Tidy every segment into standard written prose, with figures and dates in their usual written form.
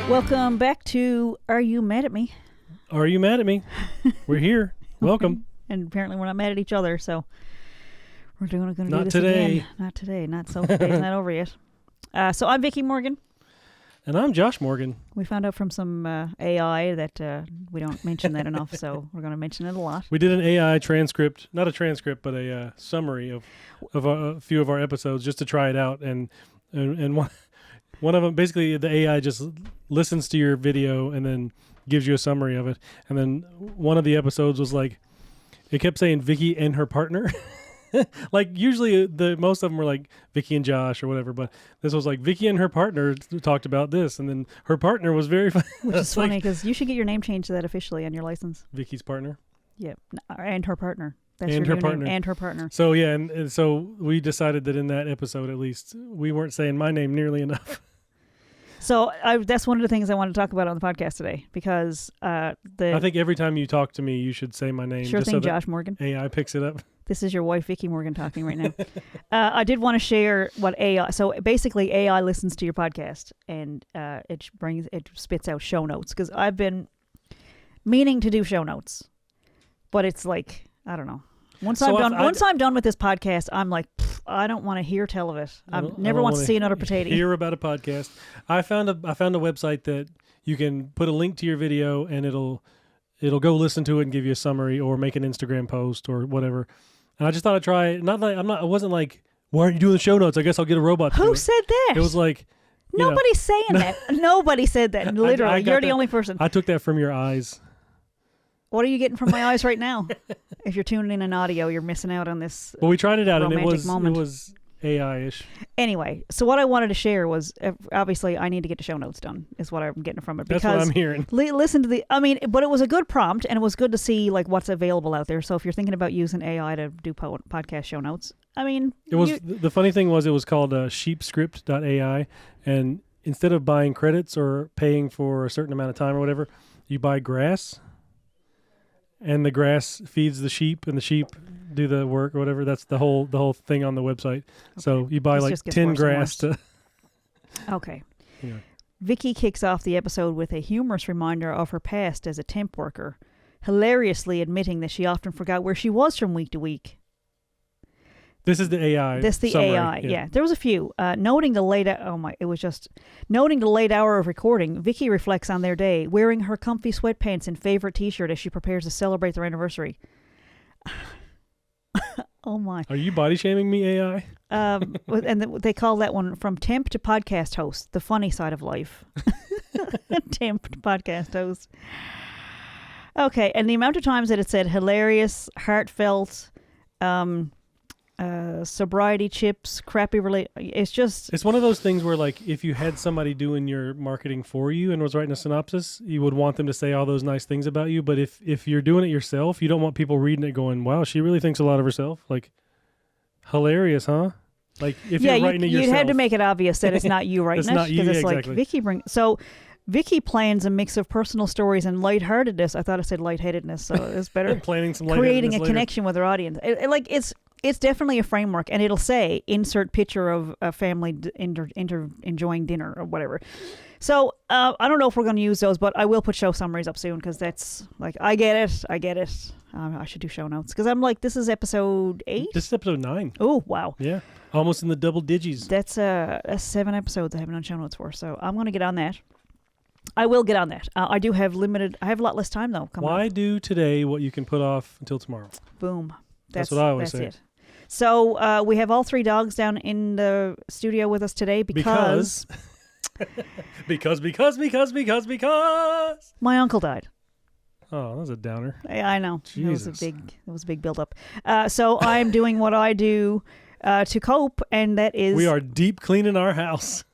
Welcome back to Are You Mad at Me? Are you mad at me? We're here. Welcome. And apparently we're not mad at each other, so we're going to do Not this today. again. Not today. Not so. Today's not over yet. So I'm Vickie Morgan. And I'm Josh Morgan. We found out from some AI that we don't mention that enough, so we're going to mention it a lot. We did an AI transcript, not a transcript, but a summary of a few of our episodes just to try it out. And one of them, basically the AI just listens to your video and then gives you a summary of it. And then one of the episodes was like, it kept saying Vickie and her partner. Like usually most of them were like Vickie and Josh or whatever, but this was like Vickie and her partner talked about this, and then her partner was very funny. Which is funny because you should get your name changed to that officially on your license. Vickie's partner. Yeah, and her partner. That's and your her new partner. Name. And her partner. So yeah, and so we decided that in that episode at least we weren't saying my name nearly enough. So that's one of the things I want to talk about on the podcast today because I think every time you talk to me, you should say my name. Sure just thing, so Josh Morgan. AI picks it up. This is your wife, Vickie Morgan, talking right now. I did want to share what AI... So basically, AI listens to your podcast, and it spits out show notes. Because I've been meaning to do show notes, but it's like, I don't know. Once I'm done with this podcast, I'm like, I don't want to hear tell of it. I never want to see another potato. Hear about a podcast. I found a website that you can put a link to your video, and it'll go listen to it and give you a summary or make an Instagram post or whatever. And I just thought I'd try it. I wasn't like, why aren't you doing the show notes? I guess I'll get a robot to do it. Who said that? It was like, nobody's saying that. Nobody said that. Literally, you're the only person. I took that from your eyes. What are you getting from my eyes right now? If you're tuning in audio, you're missing out on this. Well, we tried it out and it moment. was AI-ish. Anyway, so what I wanted to share was, obviously, I need to get the show notes done, is what I'm getting from it. That's what I'm hearing. Listen to but it was a good prompt, and it was good to see like what's available out there. So if you're thinking about using AI to do podcast show notes, the funny thing was it was called sheepscript.ai, and instead of buying credits or paying for a certain amount of time or whatever, you buy grass, and the grass feeds the sheep, and the sheep do the work or whatever. That's the whole thing on the website. Okay. So you buy like 10 grass to... Okay. Yeah. Vickie kicks off the episode with a humorous reminder of her past as a temp worker, hilariously admitting that she often forgot where she was from week to week. This is the AI. AI. Yeah. There was a few. Noting the late hour of recording, Vickie reflects on their day, wearing her comfy sweatpants and favorite T-shirt as she prepares to celebrate their anniversary. Oh my! Are you body shaming me, AI? And they call that one from temp to podcast host, the funny side of life. Temp to podcast host. Okay, and the amount of times that it said hilarious, heartfelt, sobriety chips, crappy it's one of those things where like if you had somebody doing your marketing for you and was writing a synopsis, you would want them to say all those nice things about you. But if you're doing it yourself, you don't want people reading it going, wow, she really thinks a lot of herself. Like, hilarious, huh? Like if you're writing it yourself. You'd have to make it obvious that it's not you writing it's it. Not you, it's exactly. Like Vickie plans a mix of personal stories and lightheartedness. I thought I said lightheadedness, so it's better. Planning some creating a connection with her audience. It's definitely a framework, and it'll say insert picture of a family enjoying dinner or whatever. So I don't know if we're going to use those, but I will put show summaries up soon because that's like I get it. I should do show notes because I'm like, this is episode 8. This is episode 9. Oh wow! Yeah, almost in the double digits. That's 7 episodes I haven't done show notes for, so I'm going to get on that. I will get on that. I have a lot less time though. Why do today what you can put off until tomorrow? Boom. That's what I always say. It. So we have all 3 dogs down in the studio with us today because my uncle died. Oh, that was a downer. I know. Jesus. It was a big build-up. So I'm doing what I do to cope, and that is... We are deep cleaning our house.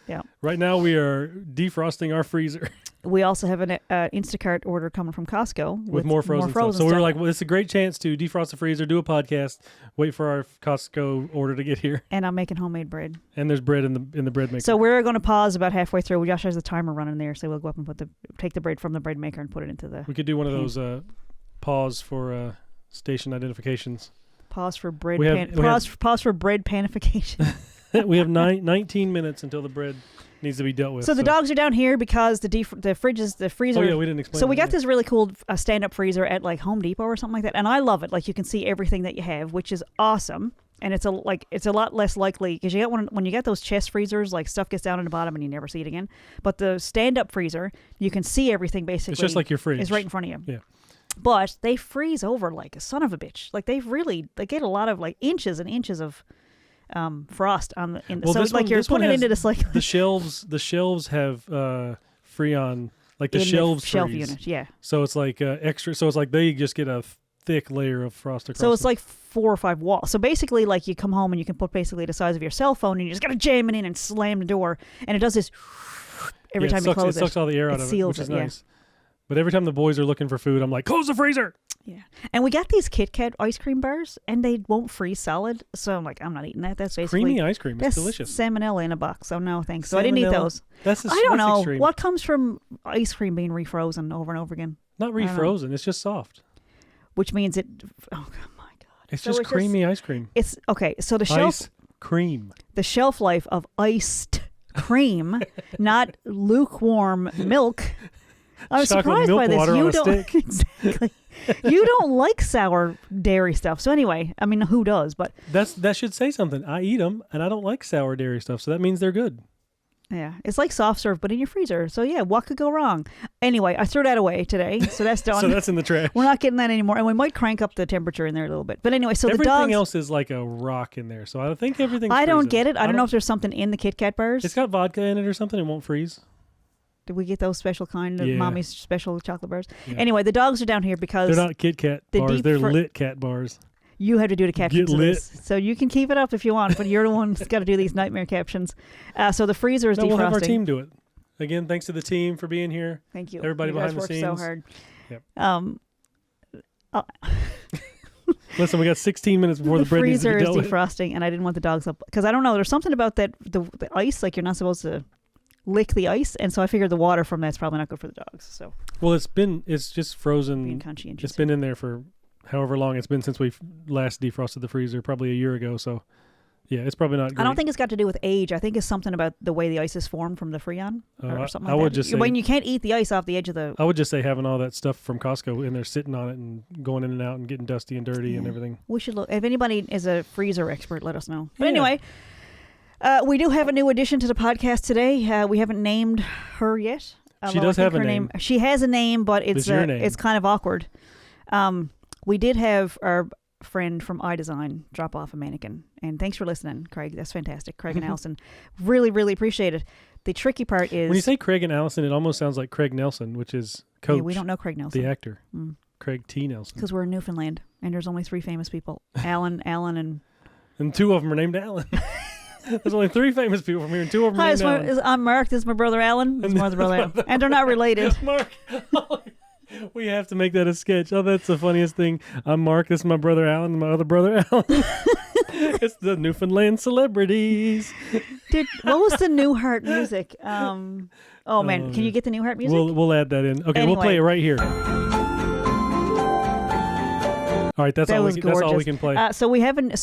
Yeah. Right now we are defrosting our freezer. We also have an Instacart order coming from Costco with more frozen stuff. So we were like, well, it's a great chance to defrost the freezer, do a podcast, wait for our Costco order to get here. And I'm making homemade bread. And there's bread in the bread maker. So we're going to pause about halfway through. Josh has the timer running there, so we'll go up and take the bread from the bread maker and put it into the... We could do one of those pause for station identifications. Pause for bread pause for bread panification. We have 19 minutes until the bread needs to be dealt with. So the dogs are down here because the freezer. Oh yeah, we didn't explain. So we got this really cool stand-up freezer at like Home Depot or something like that, and I love it. Like you can see everything that you have, which is awesome. And it's a lot less likely because you get when you get those chest freezers, like stuff gets down in the bottom and you never see it again. But the stand-up freezer, you can see everything basically. It's just like your fridge. It's right in front of you. Yeah. But they freeze over like a son of a bitch. Like they get a lot of like inches and inches of frost on the. So it's like you're putting it into this like the shelves. The shelves have Freon, like the shelves shelf freeze. unit. Yeah. So it's like extra. So it's like they just get a thick layer of frost across. So it's like 4 or 5 walls. So basically, like you come home and you can put basically the size of your cell phone, and you just gotta jam it in and slam the door, and it does this every time you close it. It sucks all the air out of it, which is nice. But every time the boys are looking for food, I'm like, close the freezer. Yeah. And we got these Kit Kat ice cream bars, and they won't freeze solid. So I'm like, I'm not eating that. That's basically creamy ice cream. It's delicious. Salmonella in a box. Oh no, thanks. So I didn't eat those. I don't know extreme. what comes from ice cream being refrozen over and over again. Not refrozen. It's just soft. Which means it. Oh my god! It's just creamy ice cream. It's okay. So the shelf life of iced cream, not lukewarm milk. I was surprised by this. You don't exactly. You don't like sour dairy stuff. So anyway, I mean, who does? But that should say something. I eat them, and I don't like sour dairy stuff. So that means they're good. Yeah, it's like soft serve, but in your freezer. So yeah, what could go wrong? Anyway, I threw that away today, so that's done. So that's in the trash. We're not getting that anymore, and we might crank up the temperature in there a little bit. But anyway, so everything else is like a rock in there. So I think everything. I don't get it. I don't know if there's something in the Kit Kat bars. It's got vodka in it or something. It won't freeze. Did we get those special kind of mommy's special chocolate bars? Yeah. Anyway, the dogs are down here because they're not Kit Kat bars. They're Lit Cat bars. You have to do the captions. Get lit. So you can keep it up if you want, but you're the one that's got to do these nightmare captions. So the freezer is defrosting. We'll have our team do it. Again, thanks to the team for being here. Thank you. Everybody behind the scenes. You guys worked so hard. Yep. Listen, we got 16 minutes before the bread needs to be dealt with. The freezer is defrosting, and I didn't want the dogs up because I don't know. There's something about that the ice, like you're not supposed to lick the ice, and so I figured the water from that's probably not good for the dogs. So well, it's just frozen. Being conscientious. It's been in there for however long it's been since we last defrosted the freezer, probably a year ago. So yeah, it's probably not great. I don't think it's got to do with age. I think it's something about the way the ice is formed from the Freon or something like that. I would just say, when you can't eat the ice off the edge of the... I would just say having all that stuff from Costco in there sitting on it and going in and out and getting dusty and dirty and everything. We should look. If anybody is a freezer expert, let us know. But anyway, we do have a new addition to the podcast today. We haven't named her yet. She does have a name. She has a name, but it's kind of awkward. We did have our friend from iDesign drop off a mannequin. And thanks for listening, Craig. That's fantastic. Craig and Allison. Really, really appreciate it. The tricky part is... When you say Craig and Allison, it almost sounds like Craig Nelson, which is Coach. Yeah, we don't know Craig Nelson. The actor. Craig T. Nelson. Because we're in Newfoundland, and there's only 3 famous people. Alan, and... And 2 of them are named Alan. There's only 3 famous people from here, and 2 of them are named Alan. I'm Mark. This is my brother Alan. This is my other brother Alan. And they're not related. Mark... We have to make that a sketch. Oh, that's the funniest thing. I'm Mark. This is my brother Alan. My other brother Alan. It's the Newfoundland celebrities. Dude, what was the Newhart music? Man, can you get the Newhart music? We'll add that in. Okay, anyway. We'll play it right here. All right, that's all we can play. So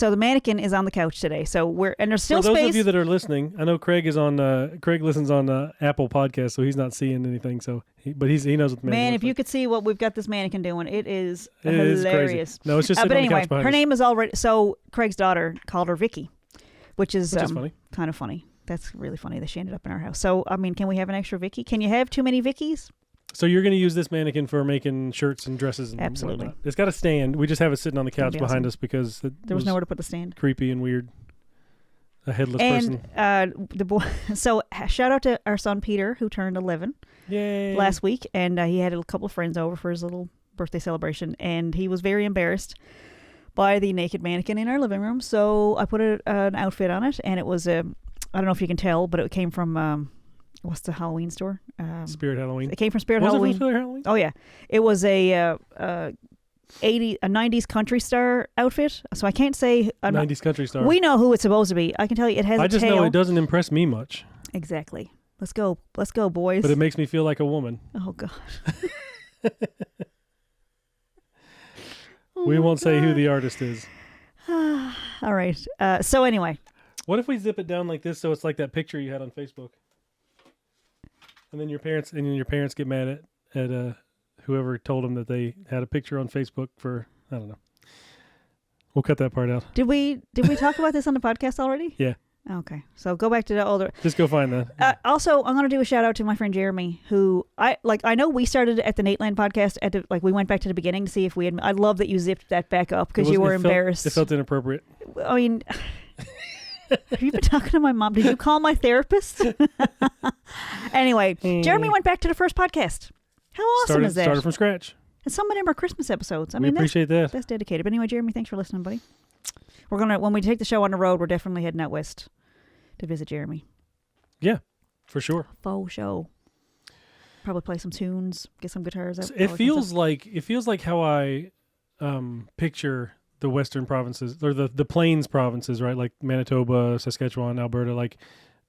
the mannequin is on the couch today. So there's still space. For those of of you that are listening, I know Craig is on. Craig listens on Apple Podcasts, so he's not seeing anything. So, he knows what the mannequin. Man, if you could see what we've got this mannequin doing, it is hilarious. Crazy. No, it's just sitting on the couch behind her us. name is already. So Craig's daughter called her Vickie, which is funny. Kind of funny. That's really funny that she ended up in our house. So I mean, can we have an extra Vickie? Can you have too many Vickies? So you're going to use this mannequin for making shirts and dresses and absolutely. Whatnot. It's got a stand. We just have it sitting on the couch behind us because there was nowhere to put the stand. Creepy and weird. A headless person. And the boy. So shout out to our son Peter, who turned 11 last week, and he had a couple of friends over for his little birthday celebration, and he was very embarrassed by the naked mannequin in our living room. So I put an outfit on it, and it was I don't know if you can tell, but it came from. What's the Halloween store? Spirit Halloween. It came from Spirit Halloween. Was it from Spirit Halloween? Oh yeah, it was a 90s country star outfit. So I can't say 90s country star. We know who it's supposed to be. I can tell you, it has. I just know it doesn't impress me much. Exactly. Let's go, boys. But it makes me feel like a woman. Oh God. We won't say who the artist is. All right. So anyway. What if we zip it down like this so it's like that picture you had on Facebook? And then your parents get mad at whoever told them that they had a picture on Facebook for, I don't know. We'll cut that part out. Did we talk about this on the podcast already? Yeah. Okay. So go back to the older. Just go find that. Also, I'm going to do a shout out to my friend Jeremy, who I know we started at the Nateland podcast we went back to the beginning to see if we had. I love that you zipped that back up because you were embarrassed. It felt inappropriate. I mean, have you been talking to my mom? Did you call my therapist? Anyway, Jeremy went back to the first podcast. How awesome is that? Started from scratch. And some of them are Christmas episodes. We appreciate that. That's dedicated. But anyway, Jeremy, thanks for listening, buddy. We're gonna when we take the show on the road, we're definitely heading out west to visit Jeremy. Yeah, for sure. Faux show. Probably play some tunes, get some guitars out. It feels like how I picture the western provinces or the plains provinces, right? Like Manitoba, Saskatchewan, Alberta. Like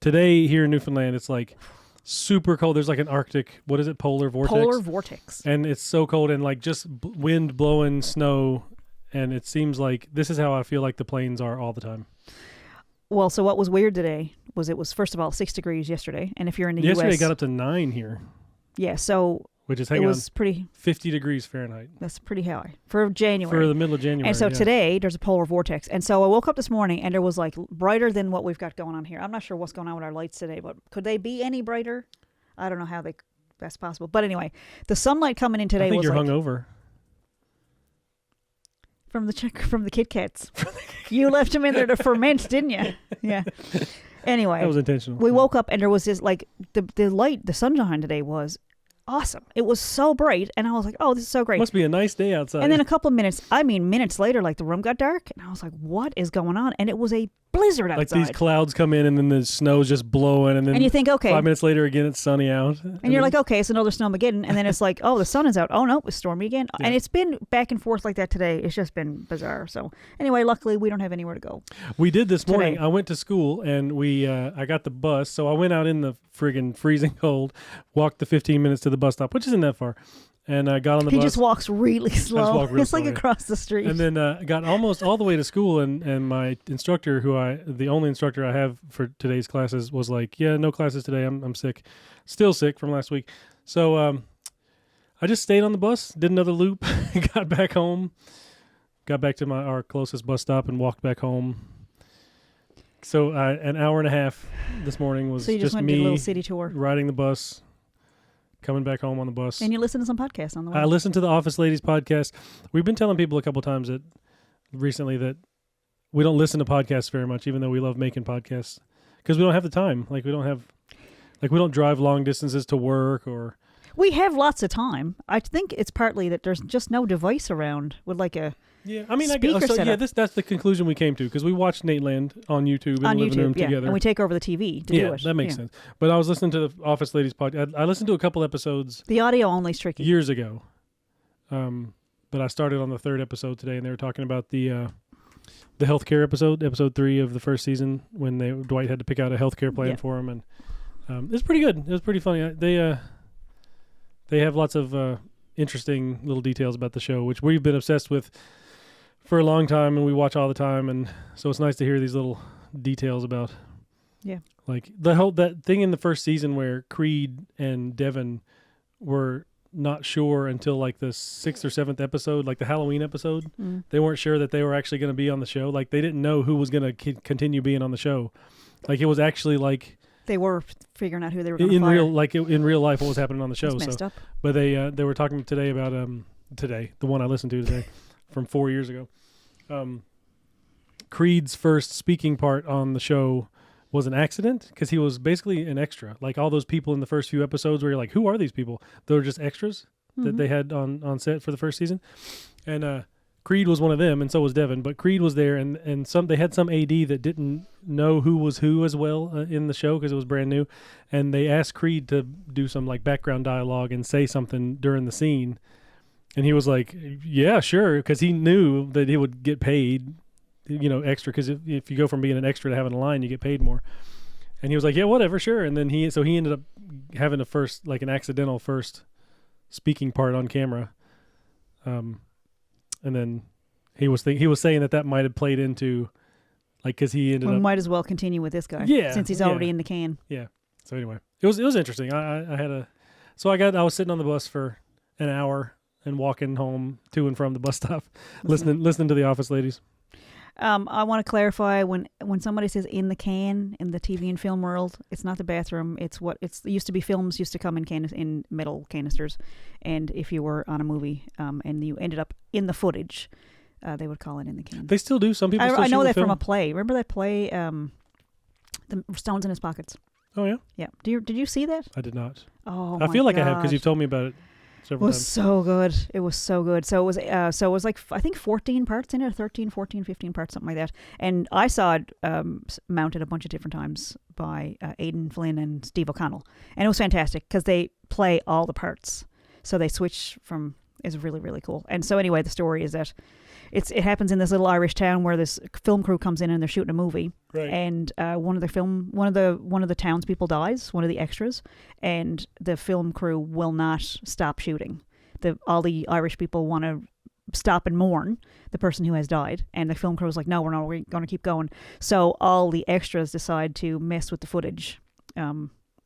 today here in Newfoundland, it's like super cold. There's like an Arctic, what is it? Polar vortex. And it's so cold and like just wind blowing snow. And it seems like this is how I feel like the plains are all the time. Well, so what was weird today was it was, first of all, 6 degrees yesterday. And if you're in the U.S. Yesterday it got up to 9 here. Yeah, so which is, 50 degrees Fahrenheit. That's pretty high for January. For the middle of January. And so today there's a polar vortex. And so I woke up this morning and there was like brighter than what we've got going on here. I'm not sure what's going on with our lights today, but could they be any brighter? I don't know how that's possible. But anyway, the sunlight coming in today I think was you're like... hungover. From the Kit Kats. You left them in there to ferment, didn't you? Yeah. Anyway. That was intentional. We woke up and there was this like the sunshine today was awesome. It was so bright and I was like, oh, this is so great. Must be a nice day outside. And then a couple of minutes later, like the room got dark and I was like, what is going on? And it was a blizzard outside. Like these clouds come in and then the snow's just blowing and then you think, okay. 5 minutes later again it's sunny out. And you're like, okay, it's another Snowmageddon. And then it's like, oh, the sun is out. Oh no, it's stormy again. Yeah. And it's been back and forth like that today. It's just been bizarre. So anyway, luckily we don't have anywhere to go. We did this morning. I went to school and I got the bus. So I went out in the friggin' freezing cold, walked the 15 minutes to the bus stop, which isn't that far. And I got on the bus. He just walks really slow. It's like across the street. And then got almost all the way to school, and my instructor, the only instructor I have for today's classes, was like, "Yeah, no classes today. I'm sick, still sick from last week." So I just stayed on the bus, did another loop, got back home, got back to our closest bus stop, and walked back home. So an hour and a half this morning was just went me to a little city tour, riding the bus. Coming back home on the bus. And you listen to some podcasts on the way. I listened to the Office Ladies podcast. We've been telling people a couple times recently that we don't listen to podcasts very much, even though we love making podcasts, because we don't have the time. Like we don't drive long distances to work or. We have lots of time. I think it's partly that there's just no device around with like a speaker setup. That's the conclusion we came to because we watched Nateland on YouTube in the living room together. And we take over the TV to do it. That makes sense. But I was listening to the Office Ladies podcast. I listened to a couple episodes. The audio only is tricky. Years ago. But I started on the 3rd episode today, and they were talking about the healthcare episode 3 of the first season, when Dwight had to pick out a healthcare plan for him, and it was pretty good. It was pretty funny. They have lots of interesting little details about the show, which we've been obsessed with for a long time, and we watch all the time, and so it's nice to hear these little details about, like that thing in the first season where Creed and Devin were not sure until like the 6th or 7th episode, like the Halloween episode. They weren't sure that they were actually going to be on the show. Like they didn't know who was going to continue being on the show. Like it was actually like they were figuring out who they were going to fire. In real life, what was happening on the show. It's messed up. But they were talking today about the one I listened to today from 4 years ago. Creed's first speaking part on the show was an accident because he was basically an extra. Like all those people in the first few episodes where you're like, who are these people? They were just extras that they had on set for the first season. And Creed was one of them, and so was Devin. But Creed was there, and they had some AD that didn't know who was who as well in the show because it was brand new. And they asked Creed to do some like background dialogue and say something during the scene. And he was like, yeah, sure, because he knew that he would get paid, extra, because if you go from being an extra to having a line, you get paid more. And he was like, yeah, whatever, sure. And then he ended up having an accidental first speaking part on camera. And then he was saying that might have played into, like, because he ended up. Might as well continue with this guy. Yeah. Since he's already in the can. Yeah. So anyway, It was interesting. I had I was sitting on the bus for an hour and walking home to and from the bus stop, listening to the Office ladies. I want to clarify when somebody says in the can in the TV and film world, it's not the bathroom. It used to be films used to come in metal canisters, and if you were on a movie and you ended up in the footage, they would call it in the can. They still do. Some people. I know that from a play. Remember that play, The Stones in His Pockets. Oh yeah. Yeah. Did you see that? I did not. Oh, I feel like gosh. I have because you've told me about it. It was so good. It was so good. So it was like, I think 14 parts in it, 13, 14, 15 parts, something like that. And I saw it mounted a bunch of different times by Aidan Flynn and Steve O'Connell. And it was fantastic because they play all the parts. So they switch from, it's really, really cool. And so anyway, the story is that it happens in this little Irish town where this film crew comes in and they're shooting a movie. Right. And one of the townspeople dies, one of the extras, and the film crew will not stop shooting. All the Irish people want to stop and mourn the person who has died, and the film crew is like, no, we're going to keep going. So all the extras decide to mess with the footage.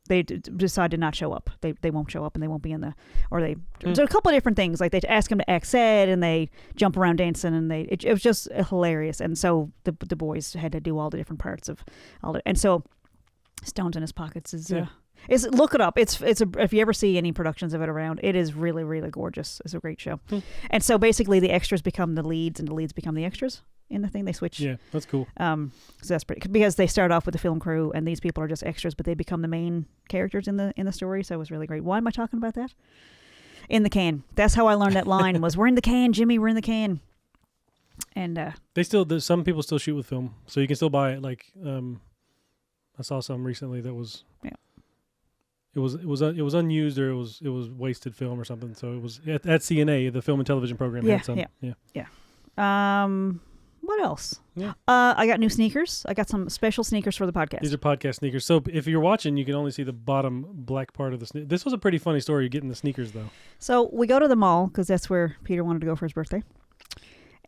They decide to not show up. They won't show up, and they won't be in the. Or they. There's a couple of different things. Like they ask them to act sad, and they jump around dancing, and it was just hilarious. And so the boys had to do all the different parts of all it. And so, Stones in His Pockets is. Look it up. If you ever see any productions of it around, it is really, really gorgeous. It's a great show. And so basically, the extras become the leads, and the leads become the extras. In the thing they switch. Yeah, that's cool. So that's pretty, because they start off with the film crew and these people are just extras, but they become the main characters in the story. So it was really great. Why am I talking about that? In the can. That's how I learned that line was, we're in the can, Jimmy, we're in the can. And some people still shoot with film, so you can still buy it. Like I saw some recently that was it was unused, or it was wasted film or something. So it was at CNA, the film and television program. Had some. Yeah. What else? Yeah. I got new sneakers. I got some special sneakers for the podcast. These are podcast sneakers. So if you're watching, you can only see the bottom black part of the sneaker. This was a pretty funny story, getting the sneakers, though. So we go to the mall, because that's where Peter wanted to go for his birthday.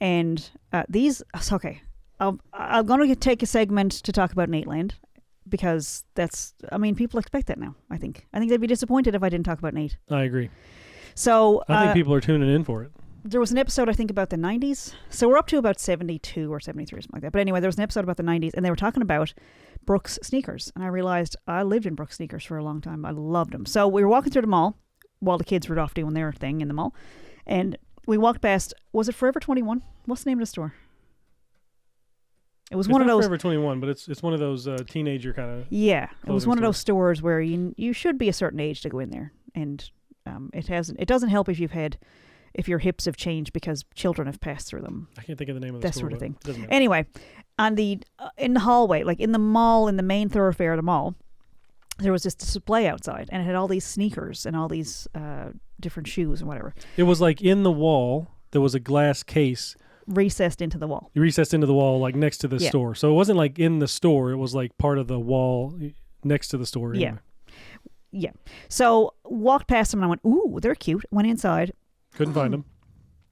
And these... Okay. I'm going to take a segment to talk about Nateland, because that's... I mean, people expect that now, I think. I think they'd be disappointed if I didn't talk about Nate. I agree. So... I think people are tuning in for it. There was an episode, I think, about the 90s. So we're up to about 72 or 73 or something like that. But anyway, there was an episode about the 90s, and they were talking about Brooks sneakers. And I realized I lived in Brooks sneakers for a long time. I loved them. So we were walking through the mall while the kids were off doing their thing in the mall. And we walked past, was it Forever 21? What's the name of the store? It was one of those. Forever 21, but it's one of those teenager kind of. Yeah, it was one of those stores where you should be a certain age to go in there, and it doesn't help if your hips have changed because children have passed through them. I can't think of the name of the store. That sort of thing. Anyway, in the hallway, like in the mall, in the main thoroughfare of the mall, there was this display outside, and it had all these sneakers and all these different shoes and whatever. It was like in the wall. There was a glass case recessed into the wall. Like next to the store. So it wasn't like in the store. It was like part of the wall next to the store. Anyway. Yeah. So walked past them and I went, ooh, they're cute. Went inside. Couldn't find them.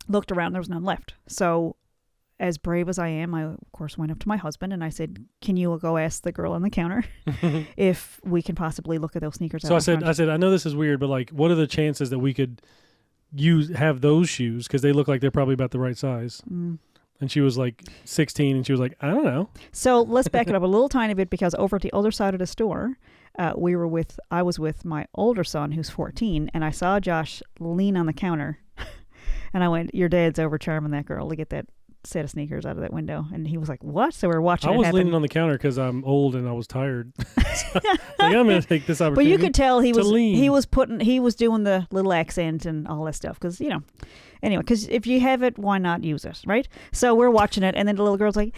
Looked around. There was none left. So as brave as I am, I, of course, went up to my husband and I said, can you go ask the girl on the counter if we can possibly look at those sneakers? So I said, I know this is weird, but like, what are the chances that we could have those shoes? Because they look like they're probably about the right size. And she was like 16 and she was like, I don't know. So let's back it up a little tiny bit, because over at the other side of the store, I was with my older son who's 14, and I saw Josh lean on the counter and I went, your dad's over charming that girl to get that set of sneakers out of that window. And he was like, what? So we were watching it happen. I was leaning on the counter because I'm old and I was tired. So I'm going to take this opportunity. But you could tell he was doing the little accent and all that stuff, because anyway, because if you have it, why not use it, right? So we're watching it, and then the little girl's like,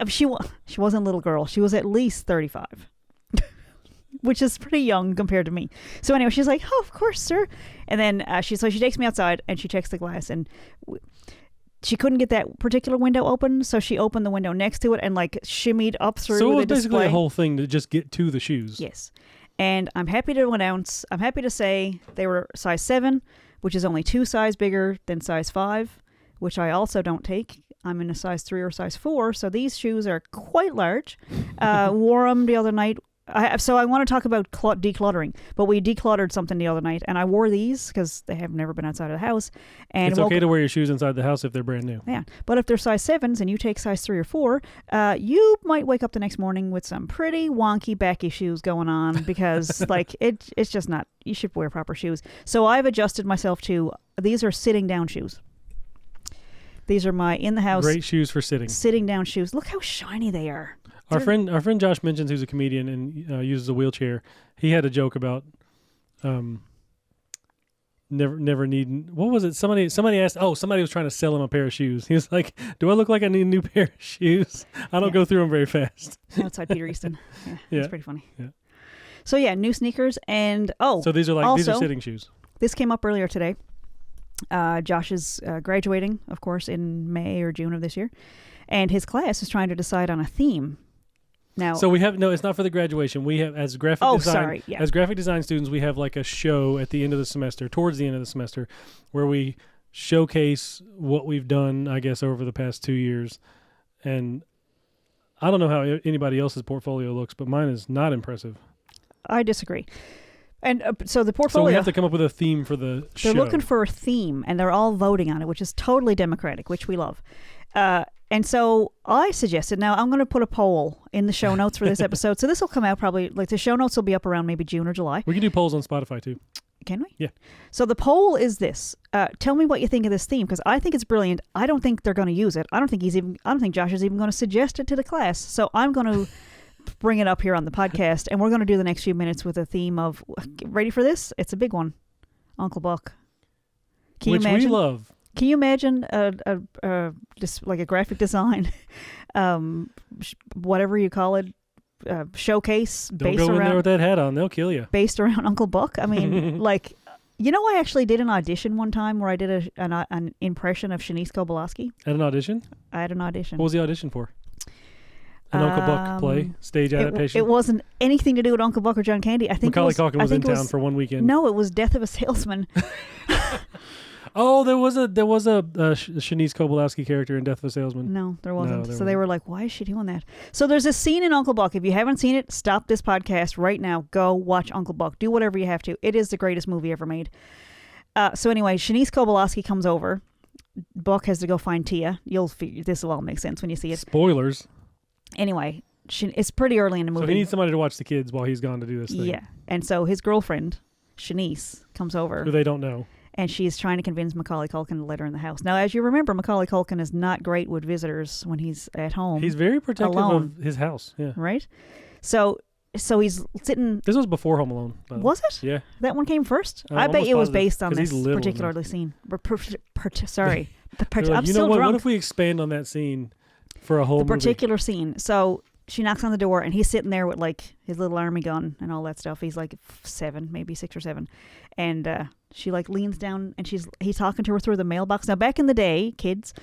she wasn't a little girl. She was at least 35. Which is pretty young compared to me. So anyway, she's like, oh, of course, sir. And then she takes me outside and she checks the glass, and she couldn't get that particular window open, so she opened the window next to it and like shimmied up through the display. So it was basically a whole thing to just get to the shoes. Yes. And I'm happy to say they were size 7, which is only 2 sizes bigger than size 5, which I also don't take. I'm in a size 3 or size 4, so these shoes are quite large. Wore them the other night So I want to talk about decluttering, but we decluttered something the other night, and I wore these because they have never been outside of the house. And it's okay to wear your shoes inside the house if they're brand new. Yeah, but if they're size 7s and you take size 3 or 4, you might wake up the next morning with some pretty wonky back issues going on because like it's just not. You should wear proper shoes. So I've adjusted myself to these are sitting down shoes. These are my in the house great shoes for sitting down shoes. Look how shiny they are. Our friend Josh mentions, who's a comedian and uses a wheelchair. He had a joke about never needing. What was it? Somebody asked. Oh, somebody was trying to sell him a pair of shoes. He was like, "Do I look like I need a new pair of shoes? I don't go through them very fast." Outside Peter Easton. Yeah, yeah, that's pretty funny. Yeah. So yeah, new sneakers and So these are these are sitting shoes. This came up earlier today. Josh is graduating, of course, in May or June of this year, and his class is trying to decide on a theme. Now, so we have it's not for the graduation. We have as graphic as graphic design students, we have like a show at the end of the semester, towards the end of the semester, where we showcase what we've done, I guess, over the past 2 years. And I don't know how anybody else's portfolio looks, but mine is not impressive. I disagree. And so the portfolio. So we have to come up with a theme for the show. They're looking for a theme, and they're all voting on it, which is totally democratic, which we love. And so I suggested, now I'm going to put a poll in the show notes for this episode. So this will come out probably, like the show notes will be up around maybe June or July. We can do polls on Spotify too. Can we? Yeah. So the poll is this. Tell me what you think of this theme, because I think it's brilliant. I don't think they're going to use it. I don't think Josh is even going to suggest it to the class. So I'm going to bring it up here on the podcast, and we're going to do the next few minutes with a theme of, ready for this? It's a big one. Uncle Buck. Which we love. Can you imagine just like a graphic design, whatever you call it, showcase Don't go in there with that hat on; they'll kill you. Based around Uncle Buck. I mean, like, I actually did an audition one time where I did an impression of Shanice Kobylowski. At an audition? I had an audition. What was the audition for? An Uncle Buck play, stage adaptation. It wasn't anything to do with Uncle Buck or John Candy. I think Macaulay Culkin was in town for one weekend. No, it was Death of a Salesman. Oh, there was a Shanice Kobylowski character in Death of a Salesman. No, there wasn't. So they were like, why is she doing that? So there's a scene in Uncle Buck. If you haven't seen it, stop this podcast right now. Go watch Uncle Buck. Do whatever you have to. It is the greatest movie ever made. So anyway, Shanice Kobylowski comes over. Buck has to go find Tia. This will all make sense when you see it. Spoilers. Anyway, it's pretty early in the movie. So he needs somebody to watch the kids while he's gone to do this thing. Yeah. And so his girlfriend, Shanice, comes over. Who they don't know. And she's trying to convince Macaulay Culkin to let her in the house. Now, as you remember, Macaulay Culkin is not great with visitors when he's at home. He's very protective alone. of his house. Yeah. Right? So he's sitting... This was before Home Alone. Was it? Yeah. That one came first? I bet it was based on this particular scene. Sorry. I'm still drunk. What if we expand on that scene for a whole movie? The particular scene. So she knocks on the door, and he's sitting there with like his little army gun and all that stuff. He's like 7, maybe 6 or 7. And she like leans down, and he's talking to her through the mailbox. Now, back in the day, kids,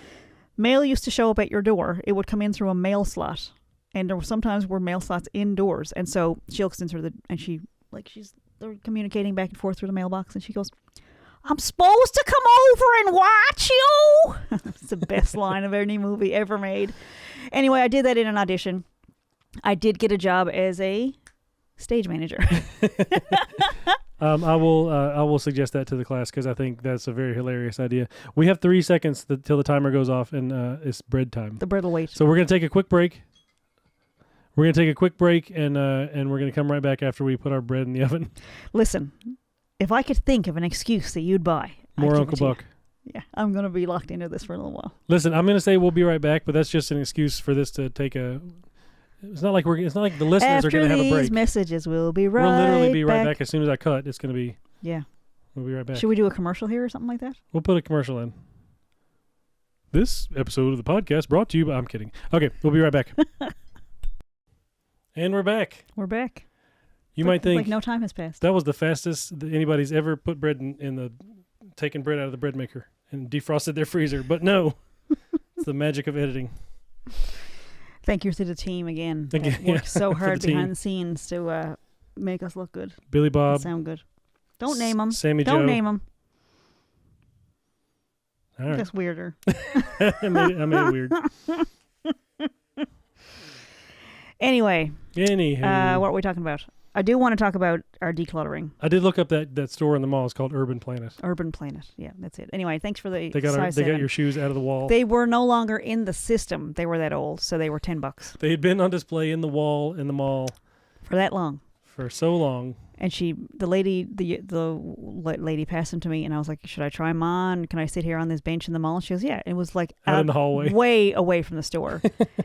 mail used to show up at your door. It would come in through a mail slot, and there were sometimes mail slots indoors. And so she looks in through they're communicating back and forth through the mailbox, and she goes, "I'm supposed to come over and watch you." It's the best line of any movie ever made. Anyway, I did that in an audition. I did get a job as a stage manager. I will suggest that to the class because I think that's a very hilarious idea. We have 3 seconds till the timer goes off, and it's bread time. The bread will wait. So we're gonna take a quick break. And we're gonna come right back after we put our bread in the oven. Listen, if I could think of an excuse that you'd buy, more Uncle Buck. Yeah, I'm gonna be locked into this for a little while. Listen, I'm gonna say we'll be right back, but that's just an excuse for this to take a. It's not like the listeners are gonna have a break. After these messages, we'll be We'll literally be right back back as soon as I cut. It's gonna be. Yeah. We'll be right back. Should we do a commercial here or something like that? We'll put a commercial in. This episode of the podcast brought to you by... I'm kidding. Okay, we'll be right back. And we're back. We're back. You might think... like no time has passed. That was the fastest that anybody's ever put bread taken bread out of the bread maker and defrosted their freezer. But no. It's the magic of editing. Thank you to the team again. Thank you. Worked so hard the behind the scenes to make us look good. Billy Bob. Sound good. Don't name them. Sammy Don't Joe. name them. All right. That's weirder. I made it weird. Anyway, Anywho, what are we talking about? I do want to talk about our decluttering. I did look up that store in the mall. It's called Urban Planet. Urban Planet. Yeah, that's it. Anyway, thanks for the They got your shoes out of the wall. They were no longer in the system. They were that old, so they were $10. They had been on display in the wall in the mall for that long. For so long. And the lady passed them to me, and I was like, "Should I try them on? Can I sit here on this bench in the mall?" And she goes, "Yeah." And it was like out in the hallway, way away from the store.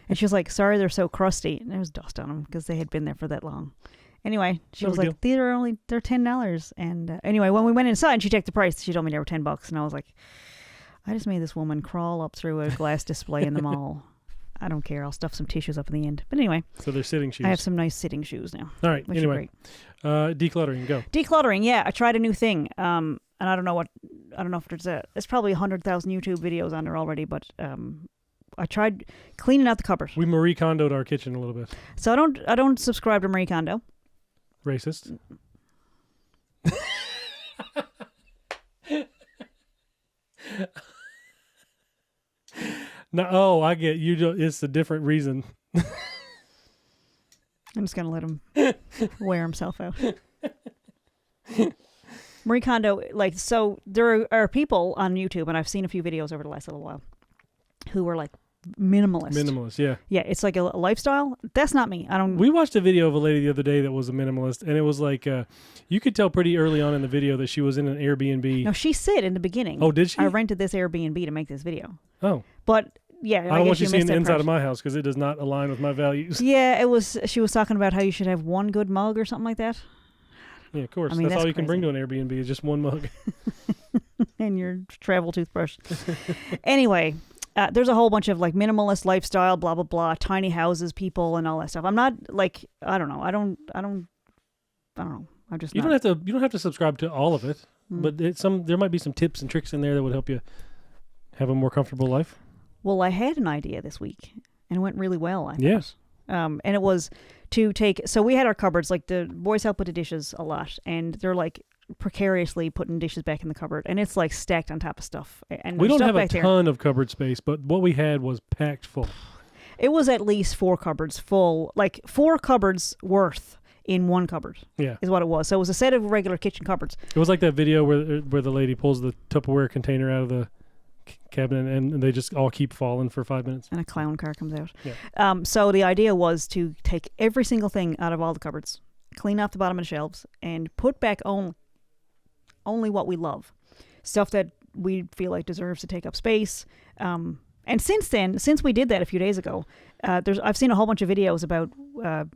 And she was like, "Sorry, they're so crusty." And there was dust on them because they had been there for that long. Anyway, she was like, they're $10. And anyway, when we went inside and she checked the price, she told me they were $10. And I was like, I just made this woman crawl up through a glass display in the mall. I don't care. I'll stuff some tissues up in the end. But anyway. So they're sitting shoes. I have some nice sitting shoes now. All right. Anyway, decluttering, go. Decluttering. Yeah. I tried a new thing. And I don't know if there's probably 100,000 YouTube videos on there already, but, I tried cleaning out the cupboard. We Marie Kondo'd our kitchen a little bit. So I don't subscribe to Marie Kondo. Racist. No, I get you. It's a different reason. I'm just gonna let him wear himself out. Marie Kondo, so there are people on YouTube, and I've seen a few videos over the last little while, who are like minimalist, yeah. Yeah, it's like a lifestyle. That's not me. We watched a video of a lady the other day that was a minimalist, and it was like you could tell pretty early on in the video that she was in an Airbnb. No, she said in the beginning. Oh, did she? I rented this Airbnb to make this video. Oh. But yeah, I don't want you seeing the inside of my house because it does not align with my values. Yeah, she was talking about how you should have one good mug or something like that. Yeah, of course. That's all you can bring to an Airbnb is just one mug. And your travel toothbrush. Anyway, there's a whole bunch of like minimalist lifestyle, blah, blah, blah, tiny houses, people and all that stuff. I'm not like, I don't know. I don't know. I'm just you don't have to subscribe to all of it, but there might be some tips and tricks in there that would help you have a more comfortable life. Well, I had an idea this week and it went really well. I thought. Yes. And it was to so we had our cupboards, like the boys help with the dishes a lot, and they're like precariously putting dishes back in the cupboard, and it's like stacked on top of stuff. And we don't have a ton of cupboard space, but what we had was packed full. It was at least 4 cupboards full, like 4 cupboards worth in one cupboard. Yeah, is what it was. So it was a set of regular kitchen cupboards. It was like that video where the lady pulls the Tupperware container out of the cabinet and they just all keep falling for 5 minutes. And a clown car comes out. Yeah. So the idea was to take every single thing out of all the cupboards, clean off the bottom of the shelves, and put back only what we love. Stuff that we feel like deserves to take up space. And since we did that a few days ago, I've seen a whole bunch of videos about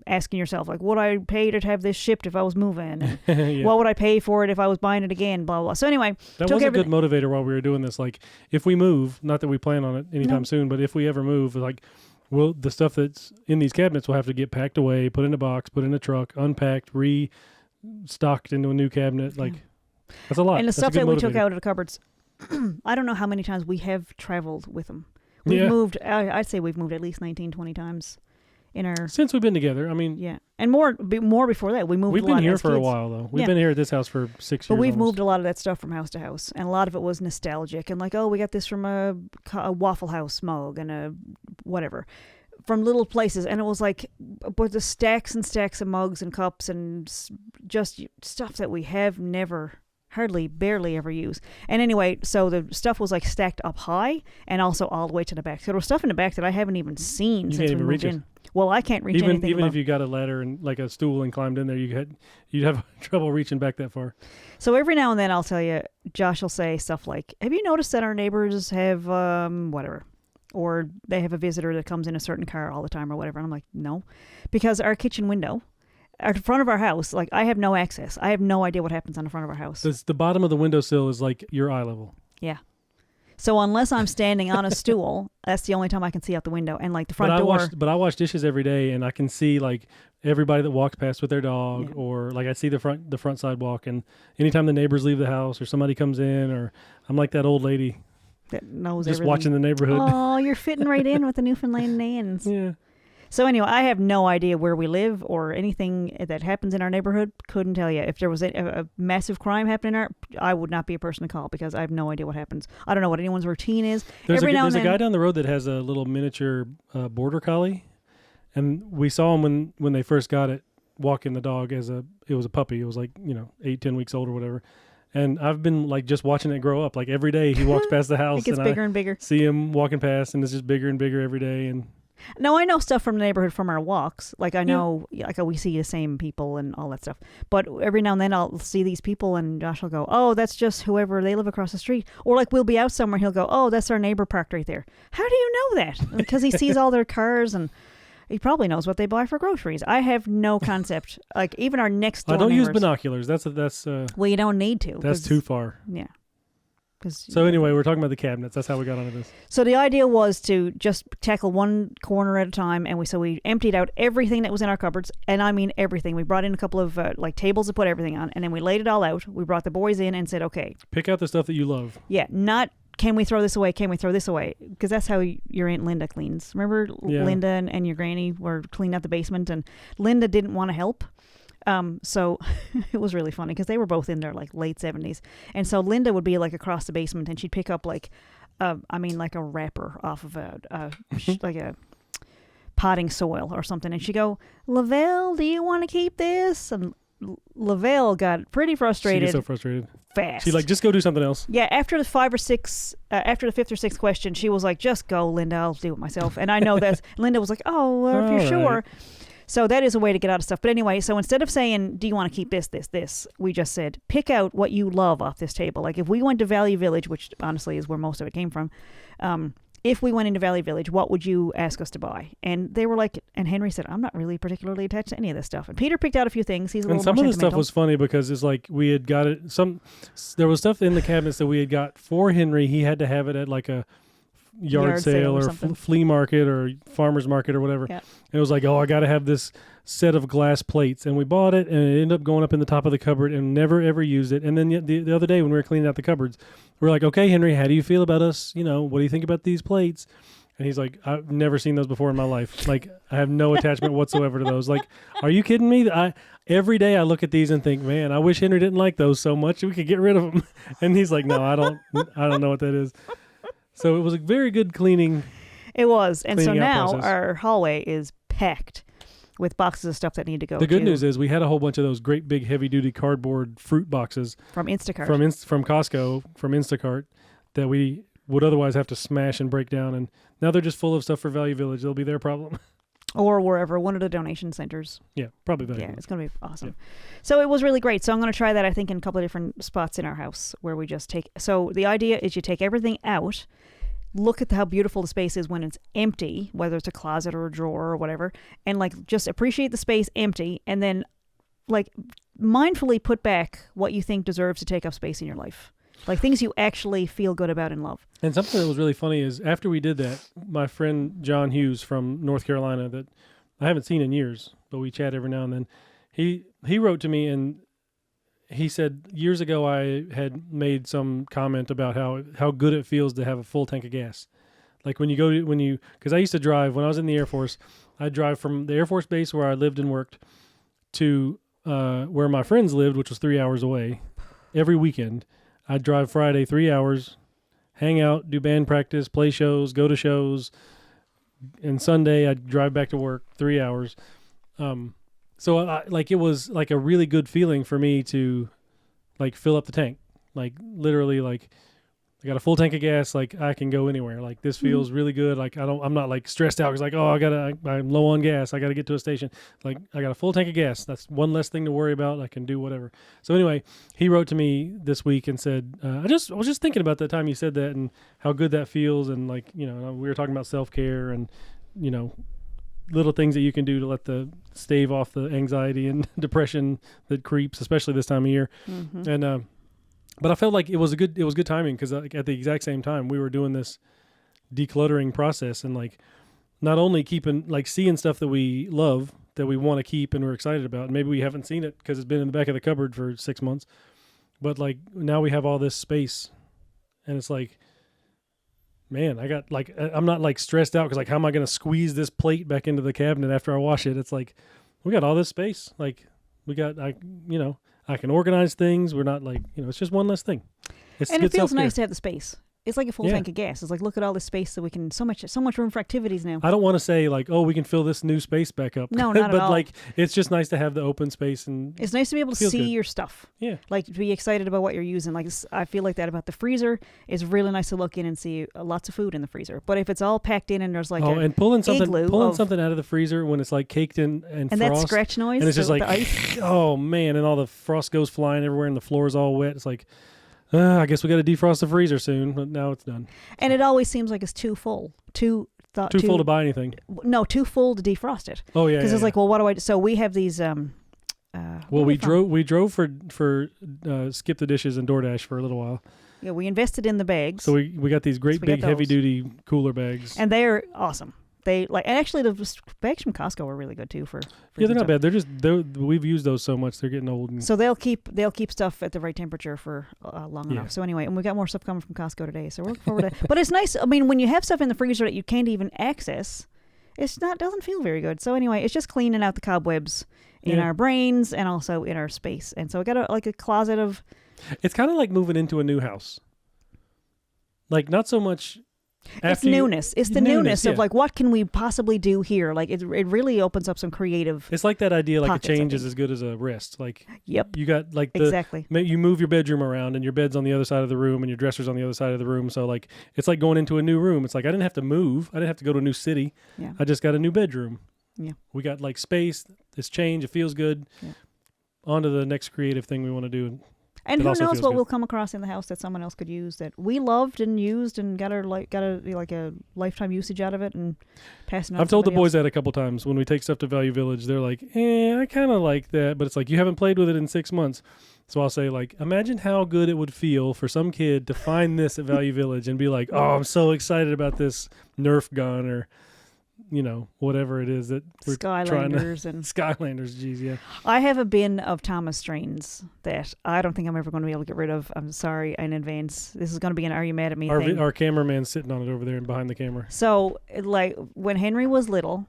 asking yourself, like, would I pay to have this shipped if I was moving? And what would I pay for it if I was buying it again? Blah, blah, blah. So anyway. That was a good motivator while we were doing this. Like, if we move, not that we plan on it anytime soon, but if we ever move, like, the stuff that's in these cabinets will have to get packed away, put in a box, put in a truck, unpacked, restocked into a new cabinet. Like, that's a lot. And the stuff that we took out of the cupboards, I don't know how many times we have traveled with them. We've moved, I'd say we've moved at least 19, 20 times since we've been together. I mean, yeah. And more before that. We've been here for a while though. We've been here at this house for 6 years. But we've moved a lot of that stuff from house to house, and a lot of it was nostalgic and like, oh, we got this from a Waffle House mug and a whatever, from little places. And it was like, but the stacks and stacks of mugs and cups and just stuff that we have barely ever use. And anyway, so the stuff was like stacked up high and also all the way to the back. So there was stuff in the back that I haven't even seen since we moved in. Well, I can't reach anything. Even if you got a ladder and like a stool and climbed in there, you'd have trouble reaching back that far. So every now and then I'll tell you, Josh will say stuff like, have you noticed that our neighbors have whatever? Or they have a visitor that comes in a certain car all the time or whatever. And I'm like, no. Because our kitchen window at the front of our house, like, I have no access. I have no idea what happens on the front of our house. The bottom of the windowsill is like your eye level. Yeah. So unless I'm standing on a stool, that's the only time I can see out the window. And like the front door. But I wash dishes every day, and I can see like everybody that walks past with their dog, or like I see the front sidewalk. And anytime the neighbors leave the house, or somebody comes in, or I'm like that old lady that knows just everything. Watching the neighborhood. Oh, you're fitting right in with the Newfoundland names. Yeah. So anyway, I have no idea where we live or anything that happens in our neighborhood. Couldn't tell you. If there was a massive crime happening I would not be a person to call because I have no idea what happens. I don't know what anyone's routine is. There's a guy down the road that has a little miniature border collie, And we saw him when they first got it, walking the dog it was a puppy. It was like, 8-10 weeks old or whatever. And I've been like just watching it grow up. Like every day he walks past the house. It gets bigger and bigger. See him walking past, and it's just bigger and bigger every day. And now, I know stuff from the neighborhood from our walks. Like I know, like we see the same people and all that stuff. But every now and then I'll see these people, and Josh will go, "Oh, that's just whoever, they live across the street." Or like we'll be out somewhere, he'll go, "Oh, that's our neighbor parked right there." How do you know that? Because he sees all their cars, and he probably knows what they buy for groceries. I have no concept. Like even our next door I don't use neighbors. binoculars. That's Well, you don't need to. That's too far. Yeah. So anyway, we're talking about the cabinets. That's how we got onto this. So the idea was to just tackle one corner at a time, and we emptied out everything that was in our cupboards, and I mean everything. We brought in a couple of like tables to put everything on, and then we laid it all out. We brought the boys in and said, "Okay, pick out the stuff that you love." Yeah, not can we throw this away? Can we throw this away? Because that's how your Aunt Linda cleans. Remember, Linda and your granny were cleaning out the basement, and Linda didn't want to help. So it was really funny because they were both in their like late 70s. And so Linda would be like across the basement, and she'd pick up like a wrapper off of like a potting soil or something. And she'd go, "Lavelle, do you want to keep this?" And Lavelle got pretty frustrated. She gets so frustrated. Fast. She's like, "Just go do something else." Yeah, after the fifth or sixth question, she was like, "Just go, Linda, I'll do it myself." And I know that Linda was like, "Oh, if you're sure." So that is a way to get out of stuff. But anyway, so instead of saying, "Do you want to keep this," we just said, pick out what you love off this table. Like if we went to Valley Village, which honestly is where most of it came from, if we went into Valley Village, what would you ask us to buy? And they were like, and Henry said, "I'm not really particularly attached to any of this stuff." And Peter picked out a few things. He's a little more sentimental. And some of the stuff sentimental. was funny because it's like we had got it. There was stuff in the cabinets that we had got for Henry. He had to have it at like a yard sale or flea market or farmer's market or whatever. Yeah. And it was like, "Oh, I got to have this set of glass plates," and we bought it, and it ended up going up in the top of the cupboard and never ever used it. And then the other day when we were cleaning out the cupboards, we were like, "Okay, Henry, how do you feel about us? What do you think about these plates?" And he's like, "I've never seen those before in my life. Like, I have no attachment whatsoever to those. Like, are you kidding me? Every day I look at these and think, man, I wish Henry didn't like those so much. We could get rid of them." And he's like, "No, I don't know what that is." So it was a very good cleaning. It was. And so now process. our hallway is packed with boxes of stuff that need to go. The good news is we had a whole bunch of those great big heavy duty cardboard fruit boxes from Instacart. From Costco, from Instacart, that we would otherwise have to smash and break down. And now they're just full of stuff for Value Village. They'll be their problem. Or wherever, one of the donation centers. Yeah, probably Value Yeah, Village. it's going to be awesome. Yeah. So it was really great. So I'm going to try that, I think, in a couple of different spots in our house where we just take. So the idea is you take everything out, look at how beautiful the space is when it's empty, whether it's a closet or a drawer or whatever, and like just appreciate the space empty, and then like mindfully put back what you think deserves to take up space in your life. Like things you actually feel good about and love. And something that was really funny is after we did that, my friend John Hughes from North Carolina, that I haven't seen in years, but we chat every now and then, he wrote to me and he said years ago I had made some comment about how good it feels to have a full tank of gas. Like because I used to drive, when I was in the Air Force, I'd drive from the Air Force base where I lived and worked to where my friends lived, which was 3 hours away, every weekend. I'd drive Friday 3 hours, hang out, do band practice, play shows, go to shows, and Sunday I'd drive back to work 3 hours. So it was like a really good feeling for me to like fill up the tank. Like literally, like I got a full tank of gas. Like I can go anywhere. Like this feels really good. Like I'm not like stressed out because like, oh, I'm low on gas. I got to get to a station. Like I got a full tank of gas. That's one less thing to worry about. I can do whatever. So anyway, he wrote to me this week and said, I was just thinking about that time you said that and how good that feels. And like, we were talking about self-care and, little things that you can do to stave off the anxiety and depression that creeps, especially this time of year. Mm-hmm. And, but I felt like it was good timing because at the exact same time we were doing this decluttering process and like not only seeing stuff that we love, that we want to keep and we're excited about. And maybe we haven't seen it because it's been in the back of the cupboard for 6 months, but like now we have all this space and it's like, man, I'm not like stressed out because like, how am I going to squeeze this plate back into the cabinet after I wash it? It's like, we got all this space. Like I can organize things. We're not like, it's just one less thing. And it feels nice to have the space. it's like a full tank of gas. It's like, look at all this space that we can, so much room for activities now. I don't want to say like, oh, we can fill this new space back up. No, not but at all. like, it's just nice to have the open space, and it's nice to be able to see your stuff. Yeah. Like, to be excited about what you're using. Like, I feel like that about the freezer. It's really nice to look in and see lots of food in the freezer. But if it's all packed in and there's like and pulling something out of the freezer when it's like caked in and frost, that scratch noise, and it's just like, the ice. Oh man, and all the frost goes flying everywhere and the floor is all wet. It's like, I guess we got to defrost the freezer soon, but now it's done. And it always seems like it's too full. Too full to buy anything. No, too full to defrost it. Oh yeah. Because it's like, well, what do I do? So we have these. We drove for Skip the Dishes and DoorDash for a little while. Yeah, we invested in the bags. So we got these great big heavy duty cooler bags, and they're awesome. They and actually the bags from Costco are really good too for they're not bad. We've used those so much they're getting old. So they'll keep stuff at the right temperature for long enough. So anyway, and we got more stuff coming from Costco today. So we're looking forward to. But it's nice. I mean, when you have stuff in the freezer that you can't even access, doesn't feel very good. So anyway, it's just cleaning out the cobwebs in our brains and also in our space. And so I got a closet of. It's kind of like moving into a new house. Like not so much. It's newness. It's the newness of like, what can we possibly do here? Like it really opens up some creative. It's like that idea, like a change is as good as a rest. Like, yep, you got like exactly. You move your bedroom around, and your bed's on the other side of the room, and your dresser's on the other side of the room. So like, it's like going into a new room. It's like I didn't have to move. I didn't have to go to a new city. Yeah, I just got a new bedroom. Yeah, we got like space. It's change. It feels good. Yeah. On to the next creative thing we want to do. And who knows what we'll come across in the house that someone else could use that we loved and used and got a lifetime usage out of it and passing on. I've told the boys that a couple times when we take stuff to Value Village. They're like, I kind of like that, but it's like you haven't played with it in 6 months. So I'll say like, imagine how good it would feel for some kid to find this at Value Village and be like, oh, I'm so excited about this Nerf gun or. Whatever it is that we're Skylanders, geez, yeah. I have a bin of Thomas strains that I don't think I'm ever going to be able to get rid of. I'm sorry in advance. This is going to be an Are You Mad at Me thing. Our cameraman's sitting on it over there and behind the camera. So, like, when Henry was little,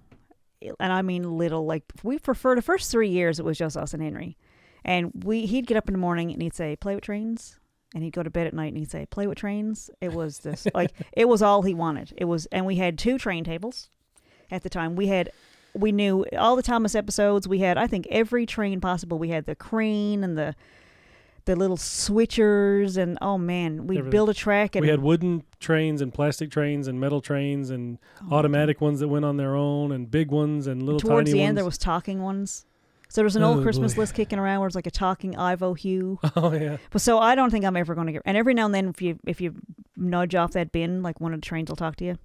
and I mean little, like, for the first 3 years, it was just us and Henry. And he'd get up in the morning and he'd say, play with trains. And he'd go to bed at night and he'd say, play with trains. It was this, it was all he wanted. And we had 2 train tables. At the time, we knew all the Thomas episodes. We had, I think, every train possible. We had the crane and the little switchers, and oh man, we'd build a track. And we had wooden trains and plastic trains and metal trains and automatic ones that went on their own and big ones and little tiny ones. Towards the end, there was talking ones. So there was an old Christmas list kicking around where it's like a talking Ivo Hugh. Oh yeah. But so I don't think I'm ever going to get. And every now and then, if you nudge off that bin, like one of the trains will talk to you.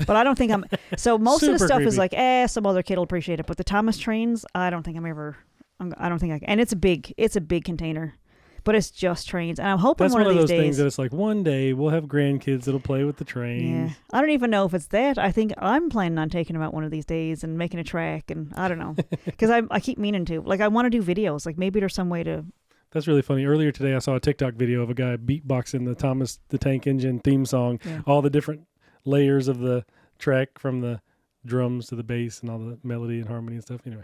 But I don't think I'm. So most of the stuff is like, some other kid will appreciate it. But the Thomas trains, I don't think I'm ever. I don't think I can. And it's a big container, but it's just trains. And I'm hoping that's one of those days, things that it's like one day we'll have grandkids that'll play with the trains. Yeah, I don't even know if it's that. I think I'm planning on taking them out one of these days and making a track. And I don't know because I keep meaning to. Like I want to do videos. Like maybe there's some way to. That's really funny. Earlier today, I saw a TikTok video of a guy beatboxing the Thomas the Tank Engine theme song. Yeah. All the different layers of the track from the drums to the bass and all the melody and harmony and stuff. Anyway,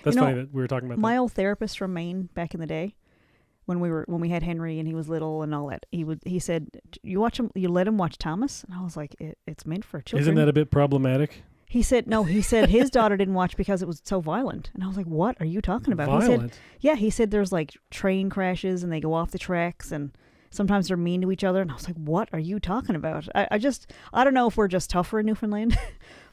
that's funny that we were talking about my old therapist from Maine back in the day when we had Henry and he was little and all that. He said, you let him watch Thomas? And I was like, it's meant for children. Isn't that a bit problematic? He said no. He said his daughter didn't watch because it was so violent. And I was like, what are you talking about? Violent? He said there's like train crashes and they go off the tracks and sometimes they're mean to each other. And I was like, what are you talking about? I don't know if we're just tougher in Newfoundland,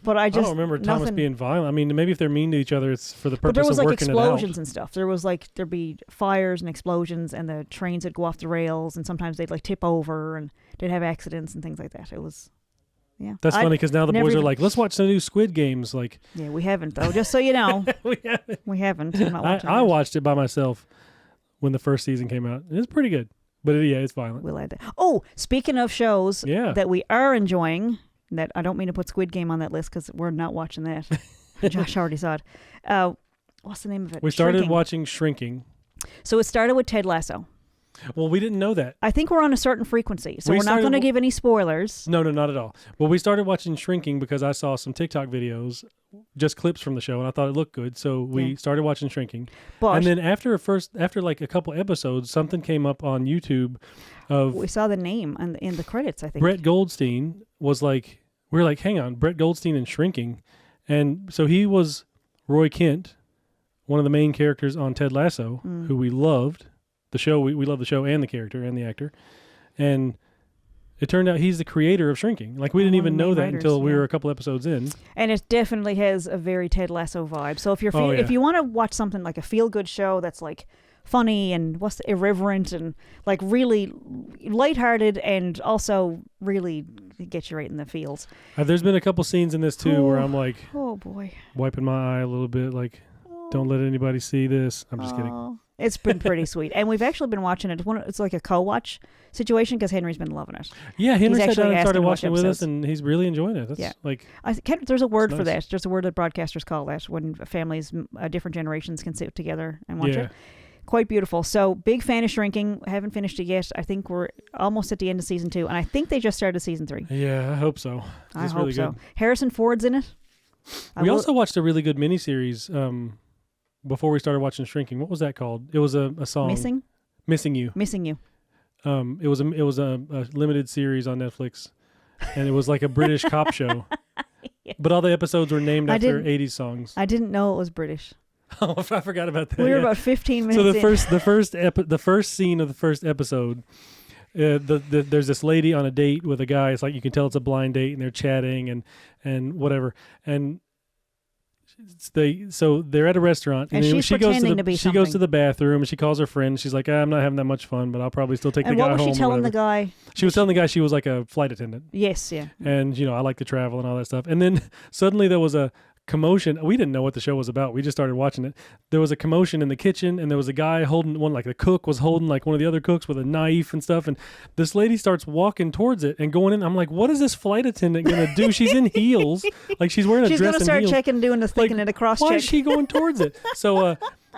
but I don't remember Thomas being violent. I mean, maybe if they're mean to each other, it's for the purpose of working it out. But there was like explosions and and stuff. There was like, there'd be fires and explosions and the trains would go off the rails and sometimes they'd like tip over and they'd have accidents and things like that. It was, yeah. That's funny because now the boys are like, let's watch the new Squid Games. Like, yeah, we haven't though, just so you know. We haven't. I watched it by myself when the first season came out. It's pretty good. But it's violent. We'll add that. Oh, speaking of shows that we are enjoying, that I don't mean to put Squid Game on that list because we're not watching that. Josh already saw it. What's the name of it? We started watching Shrinking. So it started with Ted Lasso. Well, we didn't know that. I think we're on a certain frequency, so we're not going to give any spoilers. No, not at all. Well, we started watching Shrinking because I saw some TikTok videos, just clips from the show, and I thought it looked good, so we started watching Shrinking. And then after like a couple episodes, something came up on YouTube of We saw the name in the credits, I think. Brett Goldstein was like, we were like, hang on, Brett Goldstein in Shrinking. And so he was Roy Kent, one of the main characters on Ted Lasso, who we loved. The show, we love the show and the character and the actor. And it turned out he's the creator of Shrinking. Like, we didn't even know that until we were a couple episodes in. And it definitely has a very Ted Lasso vibe. So if you're if you want to watch something like a feel-good show that's like funny and irreverent and like really lighthearted and also really get you right in the feels. There's been a couple scenes in this too where I'm like, oh boy, wiping my eye a little bit, like, don't let anybody see this. I'm just kidding. It's been pretty sweet. And we've actually been watching it. It's like a co-watch situation because Henry's been loving it. Yeah, Henry sat down and started watching it with us, and he's really enjoying it. That's like, there's a word for that. There's a word that broadcasters call that when families, different generations can sit together and watch it. Quite beautiful. So, big fan of Shrinking. Haven't finished it yet. I think we're almost at the end of season 2, and I think they just started season 3. Yeah, I hope so. I hope so. Harrison Ford's in it. We also watched a really good miniseries before we started watching Shrinking. What was that called? It was a song. Missing You. It was a limited series on Netflix, and it was like a British cop show. Yeah. But all the episodes were named after 80s songs. I didn't know it was British. Oh, I forgot about that. We were about 15 minutes in. So the first scene of the first episode, there's this lady on a date with a guy. It's like you can tell it's a blind date, and they're chatting and whatever. And so they're at a restaurant, and she's pretending to be something. She goes to the bathroom, and she calls her friend. She's like, I'm not having that much fun, but I'll probably still take the guy home. And what was she telling the guy? She was telling the guy she was like a flight attendant. Yes, yeah. And, I like to travel and all that stuff. And then suddenly there was a commotion. We didn't know what the show was about. We just started watching it. There was a commotion in the kitchen, and there was a guy holding one, like the cook was holding like one of the other cooks with a knife and stuff. And this lady starts walking towards it and going in. I'm like, what is this flight attendant going to do? She's in heels. Like, she's wearing a dress and heels. She's going to start checking, doing the thinking and a cross check. Why is she going towards it?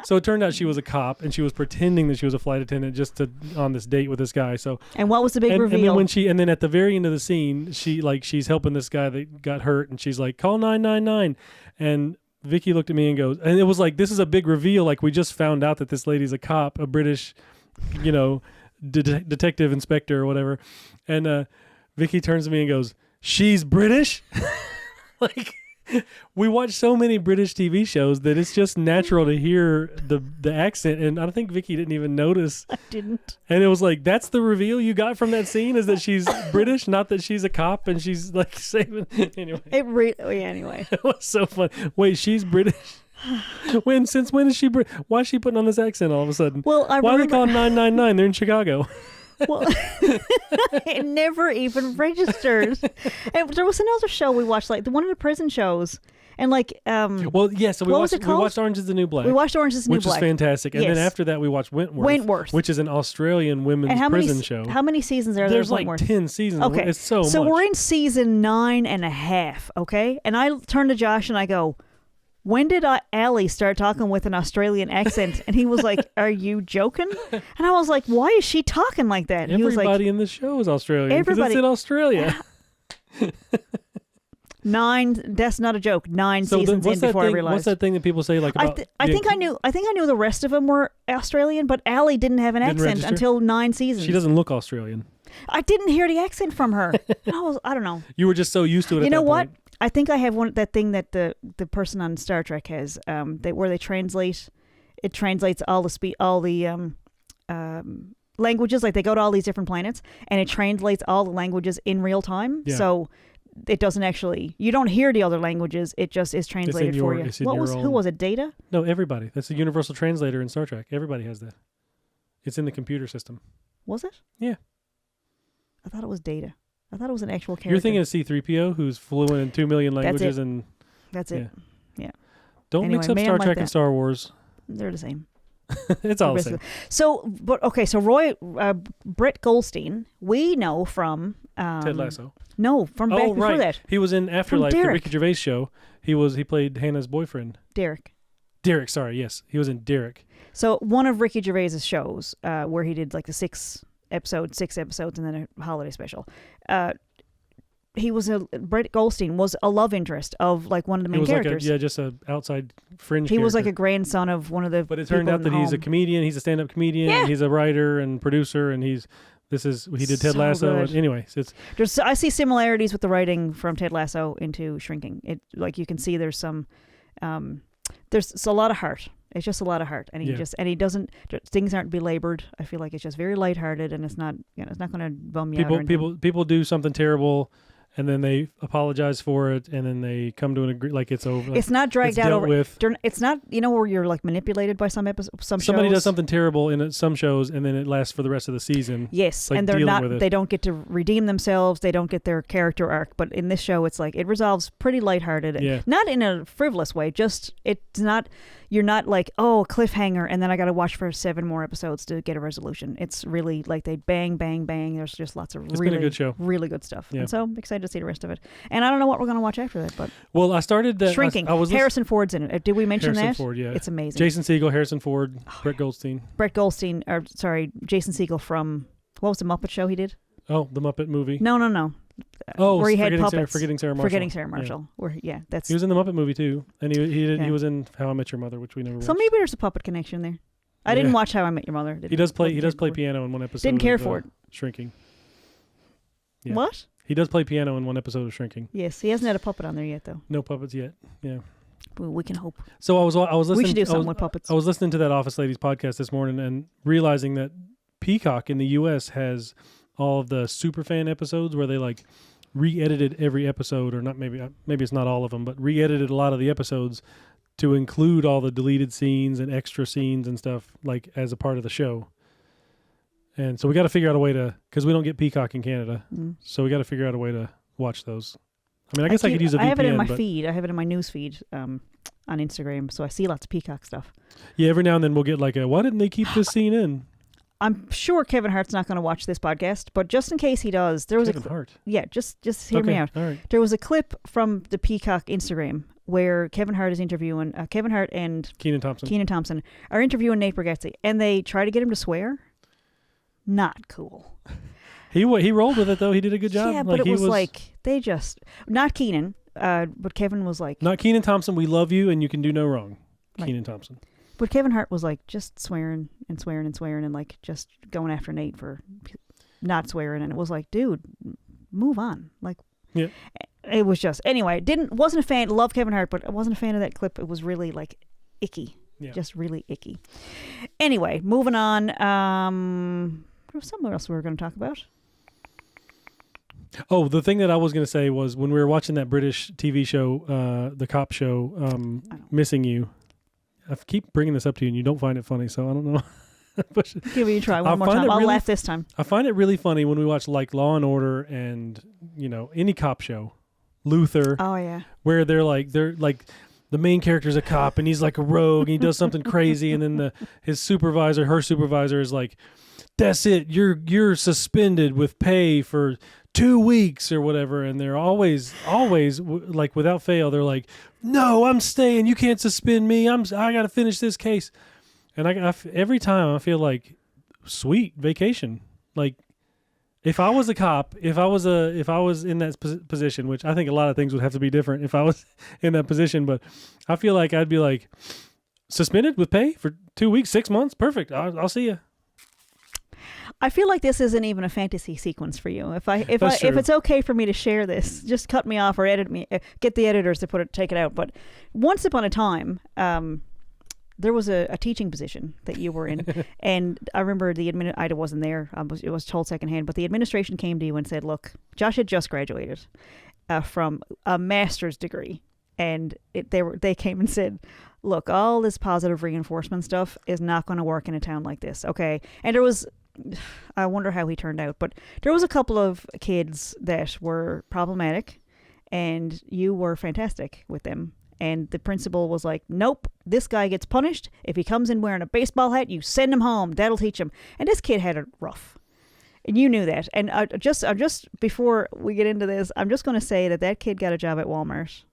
So it turned out she was a cop, and she was pretending that she was a flight attendant just on this date with this guy. So, and what was the big reveal? And then at the very end of the scene, she's helping this guy that got hurt, and she's like, call 999. And Vickie looked at me and goes, and it was like, this is a big reveal. Like, we just found out that this lady's a cop, a British, detective inspector or whatever. And Vickie turns to me and goes, she's British? Like, we watch so many British TV shows that it's just natural to hear the accent, and I think Vickie didn't even notice. I didn't. And it was like, that's the reveal you got from that scene, is that she's British, not that she's a cop and she's like saving. Anyway, anyway, it was so fun. Wait, she's British. Since when is she? Why is she putting on this accent all of a sudden? Well, why are they calling 999? They're in Chicago. Well, it never even registered. And there was another show we watched, like one of the prison shows, and like well, yeah. So we watched Orange Is the New Black. We watched Orange Is the New Black, which is fantastic. And then after that, we watched Wentworth, which is an Australian women's prison show. How many seasons are there? There's like 10 seasons. Okay, it's so much. So we're in season 9.5. Okay, and I turn to Josh and I go, when did Allie start talking with an Australian accent? And he was like, are you joking? And I was like, why is she talking like that? And everybody he was like, in this show is Australian because it's in Australia. 9, that's not a joke. 9 seasons in before I realized. What's that thing that people say like about... I think I knew the rest of them were Australian, but Allie didn't have an accent until 9 seasons. She doesn't look Australian. I didn't hear the accent from her. I don't know. You were just so used to it. You know what? I think I have that thing that the person on Star Trek has, where they translates all the languages. Like, they go to all these different planets and it translates all the languages in real time. Yeah. So it doesn't actually, you don't hear the other languages. It just is translated for you. Who was it? Data? No, everybody. That's the universal translator in Star Trek. Everybody has that. It's in the computer system. Was it? Yeah. I thought it was Data. I thought it was an actual character. You're thinking of C-3PO, who's fluent in 2 million languages. That's it. Yeah. Don't mix up Star Trek and Star Wars. They're the same. It's all the same. So Brett Goldstein, we know from... Ted Lasso. No, from back before that. He was in Afterlife, the Ricky Gervais show. He played Hannah's boyfriend. Derek, sorry, yes. He was in Derek. So one of Ricky Gervais' shows, where he did like the 6 episodes and then a holiday special. Brett Goldstein was a love interest of like one of the main characters. Just an outside fringe. He was like a grandson of one of the. But it turned out that he's a comedian. He's a stand-up comedian. Yeah. He's a writer and producer, and he's He did Ted So Lasso. good. And anyways, I see similarities with the writing from Ted Lasso into Shrinking. It like you can see there's some there's a lot of heart. It's just a lot of heart, and he doesn't. Things aren't belabored. I feel like it's just very lighthearted, and it's not it's not going to bum you out. Or people do something terrible, and then they apologize for it, and then they come to an agreement, like it's over. It's not dragged out over. With. It's not where you're like manipulated by some Somebody shows. does something terrible in some shows, and then it lasts for the rest of the season. Yes, like and they're not. With it. They don't get to redeem themselves. They don't get their character arc. But in this show, it's like it resolves pretty lighthearted. Yeah. Not in a frivolous way. Just it's not. You're not like, oh, cliffhanger, and then I got to watch for 7 more episodes to get a resolution. It's really like they bang, bang, bang. There's just lots of It's been a good show. Really good stuff. Yeah. And so I'm excited to see the rest of it. And I don't know what we're going to watch after that, but well, I started that. Shrinking. I was Harrison Ford's in it. Did we mention Harrison that? Ford, yeah. It's amazing. Jason Segel, Harrison Ford, Brett Goldstein. Jason Segel from, what was the Muppet show he did? Oh, the Muppet movie. No. Where he had puppets. Forgetting Sarah Marshall. Yeah. That's. He was in the Muppet movie too, and he was in How I Met Your Mother, which we never watched. So maybe there's a puppet connection there. I didn't watch How I Met Your Mother. He does play piano in one episode. Didn't care for it. Shrinking. Yeah. What? He does play piano in one episode of Shrinking. Yes, he hasn't had a puppet on there yet though. No puppets yet. Yeah. Well, we can hope. So I was listening. We should do something with puppets. I was listening to that Office Ladies podcast this morning and realizing that Peacock in the U.S. has all of the superfan episodes where they like re-edited every episode, or not, maybe it's not all of them, but re-edited a lot of the episodes to include all the deleted scenes and extra scenes and stuff like as a part of the show. And so we got to figure out a way to, because we don't get Peacock in Canada, so we got to figure out a way to watch those. I mean, I guess I could use a VPN. I have it in my feed. I have it in my news feed on Instagram, so I see lots of Peacock stuff. Yeah, every now and then we'll get like why didn't they keep this scene in? I'm sure Kevin Hart's not going to watch this podcast, but just in case he does, there was Kevin Hart. Yeah, just hear me out. All right. There was a clip from the Peacock Instagram where Kevin Hart is interviewing Kevin Hart and Kenan Thompson are interviewing Nate Bargatze, and they try to get him to swear. Not cool. He rolled with it though. He did a good job. Yeah, but it was like they just not Kenan, but Kevin was like not Kenan Thompson. We love you, and you can do no wrong. Right. Kenan Thompson. But Kevin Hart was like just swearing and like just going after Nate for not swearing, and it was like, dude, move on. Like, yeah, it was just anyway. Wasn't a fan. Love Kevin Hart, but I wasn't a fan of that clip. It was really like icky. Yeah. Just really icky. Anyway, moving on. There was somewhere else we were going to talk about. Oh, the thing that I was going to say was when we were watching that British TV show, the cop show, Missing You. I keep bringing this up to you, and you don't find it funny, so I don't know. Give it a try one more time. I'll laugh this time. I find it really funny when we watch like Law and Order and any cop show, Luther. Oh yeah. Where they're like the main character's a cop and he's like a rogue and he does something crazy, and then her supervisor is like, "That's it. You're suspended with pay for 2 weeks or whatever," and they're always like without fail they're like, "No, I'm staying. You can't suspend me. I got to finish this case." And every time I feel like, sweet vacation. Like if I was a cop, if I was in that position, which I think a lot of things would have to be different if I was in that position, but I feel like I'd be like, suspended with pay for 2 weeks, 6 months. Perfect. I'll see you. I feel like this isn't even a fantasy sequence for you. If it's okay for me to share this, just cut me off or edit me. Get the editors to take it out. But once upon a time, there was a teaching position that you were in, and I remember I wasn't there. It was told secondhand, but the administration came to you and said, "Look, Josh had just graduated from a master's degree," and they came and said, "Look, all this positive reinforcement stuff is not going to work in a town like this." Okay, and there was. I wonder how he turned out, but there was a couple of kids that were problematic, and you were fantastic with them. And the principal was like, "Nope, this guy gets punished. If he comes in wearing a baseball hat, you send him home. That'll teach him." And this kid had it rough, and you knew that. And I just before we get into this, I'm just going to say that kid got a job at Walmart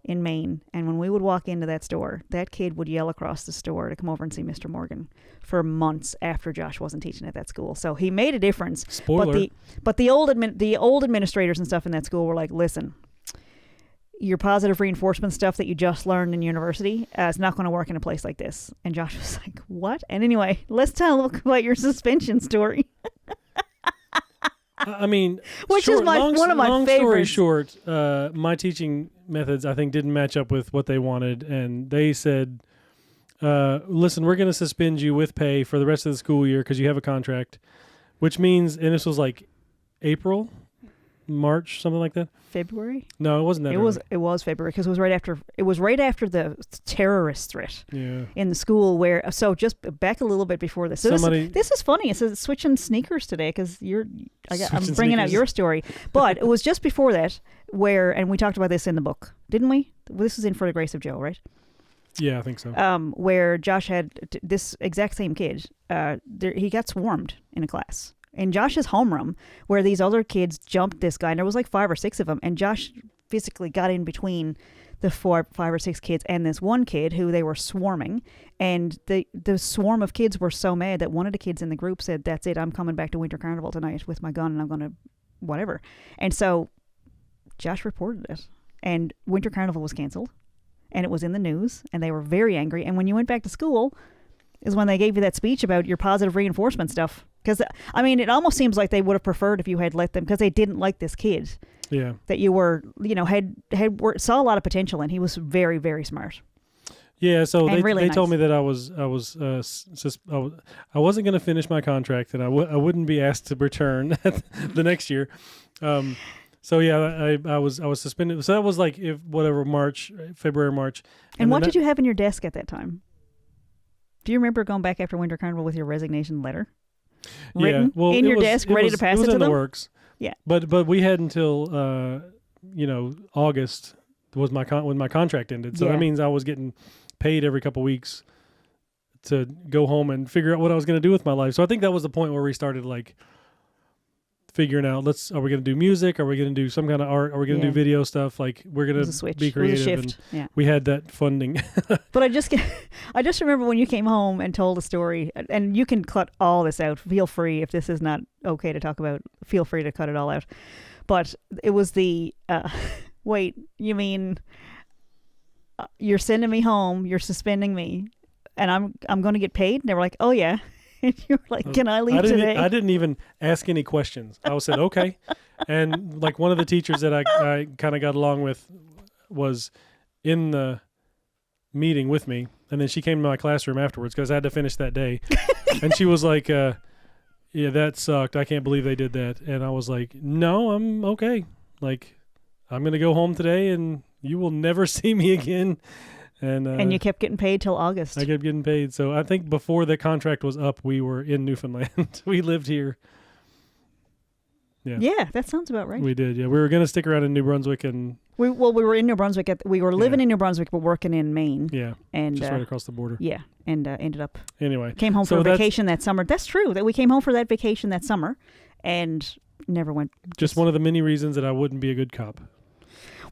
in Maine, and when we would walk into that store, that kid would yell across the store to come over and see Mr. Morgan for months after Josh wasn't teaching at that school. So he made a difference. Spoiler. But the old administrators and stuff in that school were like, "Listen, your positive reinforcement stuff that you just learned in university is not going to work in a place like this." And Josh was like, "What?" And anyway, let's tell about your suspension story. I mean, Which is one of my long favorites. story short, my teaching methods, I think, didn't match up with what they wanted. And they said, listen, we're going to suspend you with pay for the rest of the school year because you have a contract, which means, and this was like April, March, something like that. February? No, it wasn't that. It was February because it was right after the terrorist threat in the school where. So just back a little bit before this. So this is funny. It says switching sneakers today because I'm bringing out your story, but it was just before that where, and we talked about this in the book, didn't we? This is in For the Grace of Joe, right? Yeah, I think so. Where Josh had this exact same kid. He got swarmed in a class. In Josh's homeroom, where these other kids jumped this guy, and there was like 5 or 6 of them, and Josh physically got in between the 5 or 6 kids and this one kid who they were swarming, and the swarm of kids were so mad that one of the kids in the group said, "That's it, I'm coming back to Winter Carnival tonight with my gun, and I'm going to whatever." And so Josh reported it, and Winter Carnival was canceled, and it was in the news, and they were very angry. And when you went back to school is when they gave you that speech about your positive reinforcement stuff. Because, I mean, it almost seems like they would have preferred if you had let them, because they didn't like this kid. Yeah. That you were, saw a lot of potential in. He was very, very smart. Yeah, so they really told nice. me that I wasn't going to finish my contract, and I wouldn't be asked to return the next year. So yeah, I was suspended. So that was like February, March. And what did you have in your desk at that time? Do you remember going back after Winter Carnival with your resignation letter? Written in your desk, ready to pass it to them? It was in the works. Yeah. But we had until August was when my contract ended. So that means I was getting paid every couple weeks to go home and figure out what I was going to do with my life. So I think that was the point where we started like figuring out, are we going to do music? Are we going to do some kind of art? Are we going to do video stuff? Like we're going to be creative. And we had that funding. But I just remember when you came home and told a story, and you can cut all this out. Feel free, if this is not okay to talk about, feel free to cut it all out. But it was wait, you mean you're sending me home, you're suspending me, and I'm going to get paid? And they were like, oh yeah. And you were like, can I leave today? I didn't even ask any questions. I said, okay. And like one of the teachers that I kind of got along with was in the meeting with me. And then she came to my classroom afterwards because I had to finish that day. And she was like, yeah, that sucked. I can't believe they did that. And I was like, no, I'm okay. Like, I'm going to go home today and you will never see me again. And you kept getting paid till August. I kept getting paid. So I think before the contract was up, we were in Newfoundland. We lived here. Yeah. Yeah, that sounds about right. We did. Yeah, we were going to stick around in New Brunswick, and we were in New Brunswick. We were living in New Brunswick, but working in Maine. Yeah, and just right across the border. Yeah, and ended up came home for a vacation that summer. That's true. That we came home for that vacation that summer, and never went. Just one of the many reasons that I wouldn't be a good cop.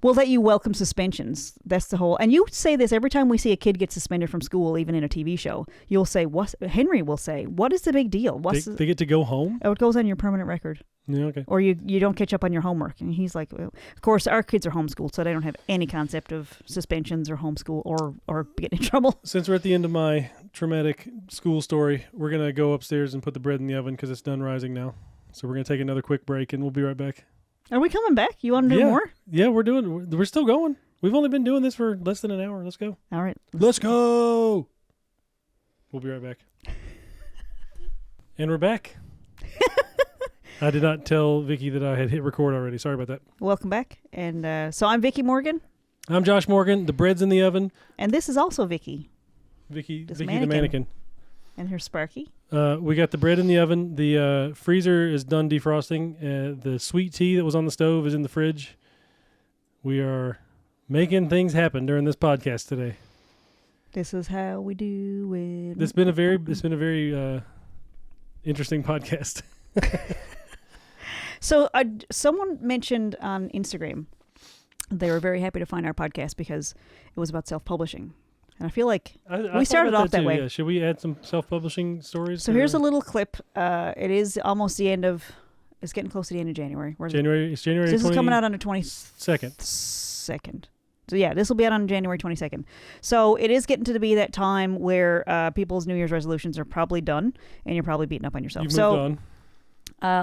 Well, that you welcome suspensions. That's the whole. And you say this every time we see a kid get suspended from school, even in a TV show. You'll say, Henry will say, what is the big deal? They get to go home? Oh, it goes on your permanent record. Yeah, okay. Or you don't catch up on your homework. And he's like, well, of course, our kids are homeschooled, so they don't have any concept of suspensions or homeschool or getting in trouble. Since we're at the end of my traumatic school story, we're going to go upstairs and put the bread in the oven because it's done rising now. So we're going to take another quick break, and we'll be right back. Are we coming back? You want to do more? Yeah, we're still going. We've only been doing this for less than an hour. Let's go. All right. Let's go. We'll be right back. And we're back. I did not tell Vickie that I had hit record already. Sorry about that. Welcome back. And so I'm Vickie Morgan. I'm Josh Morgan. The bread's in the oven. And this is also Vickie. Vickie the mannequin. And her Sparky. We got the bread in the oven. The freezer is done defrosting. The sweet tea that was on the stove is in the fridge. We are making things happen during this podcast today. This is how we do it. It's been a very interesting podcast. So someone mentioned on Instagram they were very happy to find our podcast because it was about self-publishing. And I feel like we started off that way. Yeah. Should we add some self-publishing stories? So here's a little clip. It is almost the end of... It's getting close to the end of January. It's January. So this is coming out on the 22nd. So yeah, this will be out on January 22nd. So it is getting to be that time where people's New Year's resolutions are probably done, and you're probably beating up on yourself. You've moved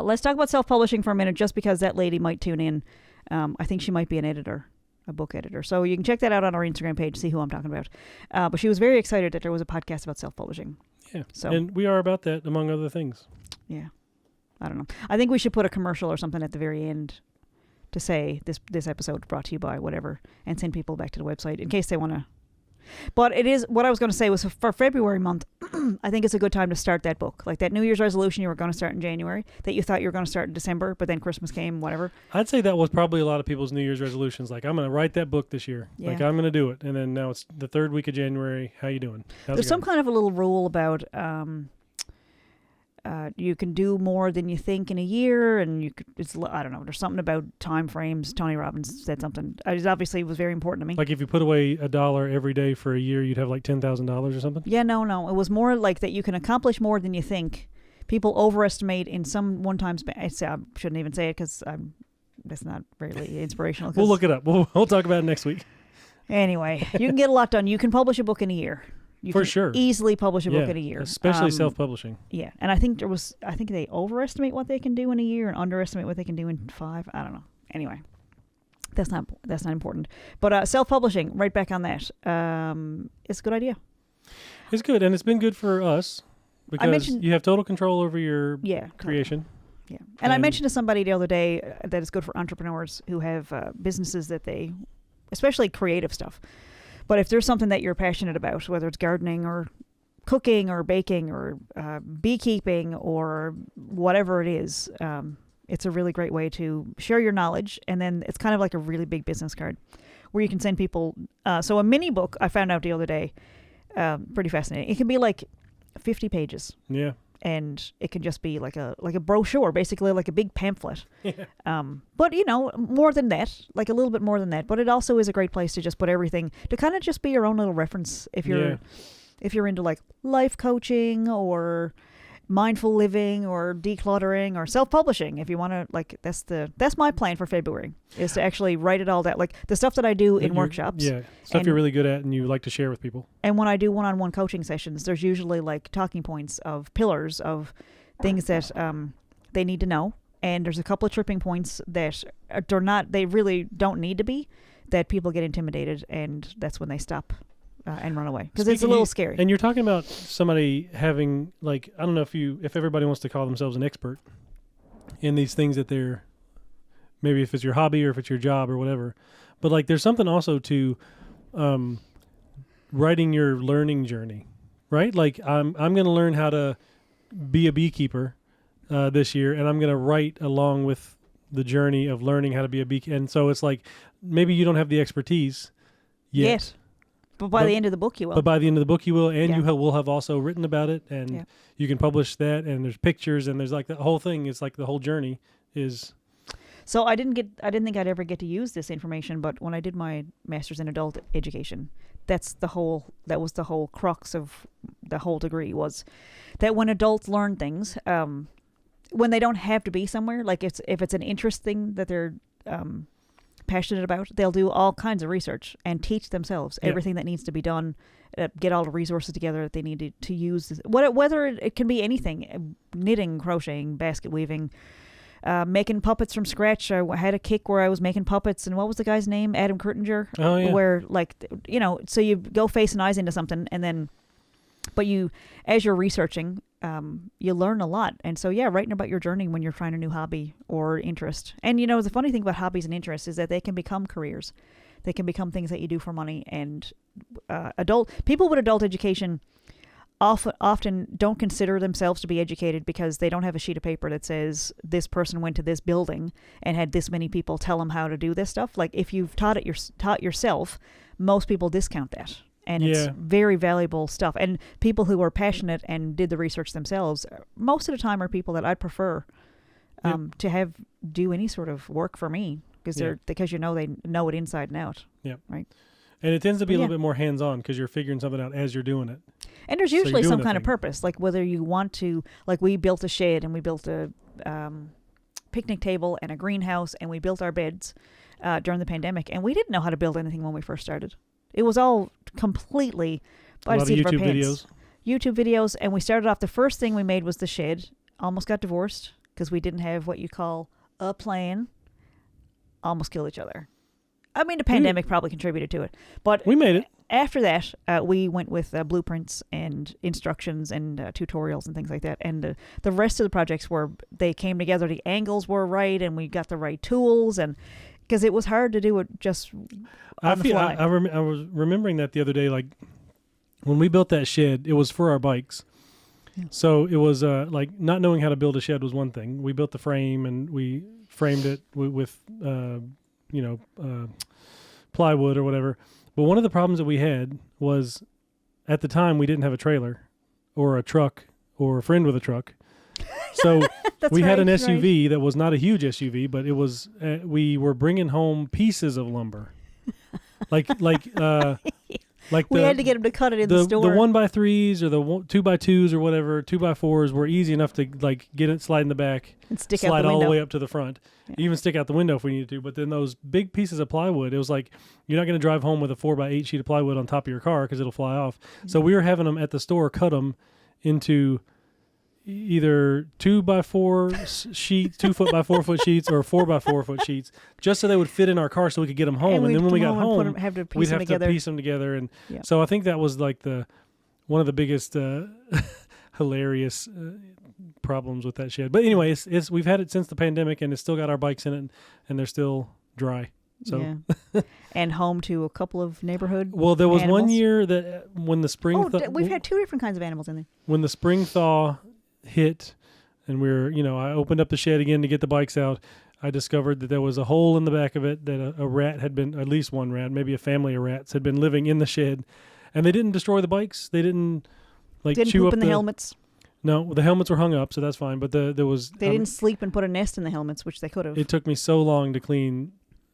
Let's talk about self-publishing for a minute, just because that lady might tune in. I think she might be an editor, a book editor. So you can check that out on our Instagram page, see who I'm talking about. But she was very excited that there was a podcast about self-publishing. Yeah. So, and we are about that, among other things. Yeah. I don't know. I think we should put a commercial or something at the very end to say this episode brought to you by whatever, and send people back to the website in case they want to. But it is, what I was going to say was, for February month, I think it's a good time to start that book. Like that New Year's resolution you were going to start in January, that you thought you were going to start in December, but then Christmas came, whatever. I'd say that was probably a lot of people's New Year's resolutions. Like, I'm going to write that book this year. Yeah. Like, I'm going to do it. And then now it's the third week of January. How you doing? There's some kind of a little rule about you can do more than you think in a year, and I don't know. There's something about time frames. Tony Robbins said something. It obviously was very important to me. Like if you put away $1 every day for a year, you'd have like $10,000 or something. Yeah, no. It was more like that you can accomplish more than you think. People overestimate in some one-time I shouldn't even say it because that's not really inspirational. We'll look it up. We'll talk about it next week. Anyway, you can get a lot done. You can publish a book in a year. You For can sure. easily publish a book in a year. Especially self-publishing. Yeah. And I think they overestimate what they can do in a year and underestimate what they can do in 5. I don't know. Anyway, that's not important. But self-publishing, right back on that, it's a good idea. It's good, and it's been good for us because you have total control over your creation. Yeah. And I mentioned to somebody the other day that it's good for entrepreneurs who have businesses that especially creative stuff. But if there's something that you're passionate about, whether it's gardening or cooking or baking or beekeeping or whatever it is, it's a really great way to share your knowledge. And then it's kind of like a really big business card where you can send people. So a mini book, I found out the other day, pretty fascinating. It can be like 50 pages. Yeah. And it can just be like a brochure, basically like a big pamphlet. Yeah. But, more than that, like a little bit more than that. But it also is a great place to just put everything, to kind of just be your own little reference if you're into like life coaching or mindful living or decluttering or self-publishing. If you want to, like, that's my plan for February, is to actually write it all down, like the stuff that I do in workshops. Yeah, stuff you're really good at and you like to share with people. And when I do one-on-one coaching sessions, there's usually like talking points of pillars of things that they need to know. And there's a couple of tripping points that they really don't need to be, that people get intimidated, and that's when they stop and run away, because it's a little scary. And you're talking about somebody having, like, I don't know if everybody wants to call themselves an expert in these things that they're, maybe if it's your hobby or if it's your job or whatever, but like there's something also to writing your learning journey, right? Like I'm going to learn how to be a beekeeper this year, and I'm going to write along with the journey of learning how to be a beekeeper. And so it's like, maybe you don't have the expertise yet. But by the end of the book, you will. But by the end of the book, you will, and you will have also written about it, and you can publish that, and there's pictures, and there's like the whole thing. It's like the whole journey is. So I didn't think I'd ever get to use this information, but when I did my master's in adult education, that was the whole crux of the whole degree, was that when adults learn things, when they don't have to be somewhere, like if it's an interest thing that they're passionate about, they'll do all kinds of research and teach themselves everything that needs to be done, get all the resources together that they need to use, whether it can be anything, knitting, crocheting, basket weaving, making puppets from scratch. I had a kick where I was making puppets, and what was the guy's name? Adam Kurtinger. Oh, yeah. Where, like, so you go face and eyes into something, and then, but as you're researching, you learn a lot. And so, writing about your journey when you're trying a new hobby or interest. And, the funny thing about hobbies and interests is that they can become careers. They can become things that you do for money. And people with adult education often don't consider themselves to be educated because they don't have a sheet of paper that says this person went to this building and had this many people tell them how to do this stuff. Like, if you've taught yourself, most people discount that. And it's very valuable stuff. And people who are passionate and did the research themselves, most of the time are people that I'd prefer to have do any sort of work for me, because they know it inside and out. Yeah. Right. And it tends to be a little bit more hands-on because you're figuring something out as you're doing it. And there's usually some kind of purpose, like whether you want to, like we built a shed and we built a picnic table and a greenhouse and we built our beds during the pandemic, and we didn't know how to build anything when we first started. It was all completely by the seat of our pants. YouTube videos. And we started off, the first thing we made was the shed. Almost got divorced. because we didn't have what you call a plan, almost killed each other. I mean, the pandemic probably contributed to it, but we made it. After that, we went with blueprints and instructions and tutorials and things like that. And the rest of the projects they came together. The angles were right, and we got the right tools, and because it was hard to do it just on the fly. I was remembering that the other day, like when we built that shed, it was for our bikes. Yeah. So it was like not knowing how to build a shed was one thing. We built the frame and we framed it with plywood or whatever. But one of the problems that we had was at the time we didn't have a trailer or a truck or a friend with a truck. So we had an SUV that was not a huge SUV, but it was we were bringing home pieces of lumber. Like we had to get them to cut it in the store. The 1x3s or the 2x2s or whatever, 2x4s were easy enough to like get it, slide in the back, and stick slide out the all window. the way up to the front, even stick out the window if we needed to. But then those big pieces of plywood, it was like you're not going to drive home with a 4x8 sheet of plywood on top of your car because it'll fly off. Mm-hmm. So we were having them at the store cut them into either 2x4 sheets, 2 foot by 4 foot sheets, or 4x4 foot sheets, just so they would fit in our car so we could get them home. And then when we got home, we'd have to piece them together. And so I think that was like one of the biggest hilarious problems with that shed. But anyway, we've had it since the pandemic, and it's still got our bikes in it, and they're still dry. So and home to a couple of neighborhood. Well, there was animals. 1 year that when the spring we've had 2 different kinds of animals in there. When the spring thaw hit and I opened up the shed again to get the bikes out, I discovered that there was a hole in the back of it that a rat had been, at least one rat, maybe a family of rats had been living in the shed, and they didn't destroy the bikes. They didn't chew poop up in the helmets. No, the helmets were hung up, so that's fine. But they didn't sleep and put a nest in the helmets, which they could have. It took me so long to clean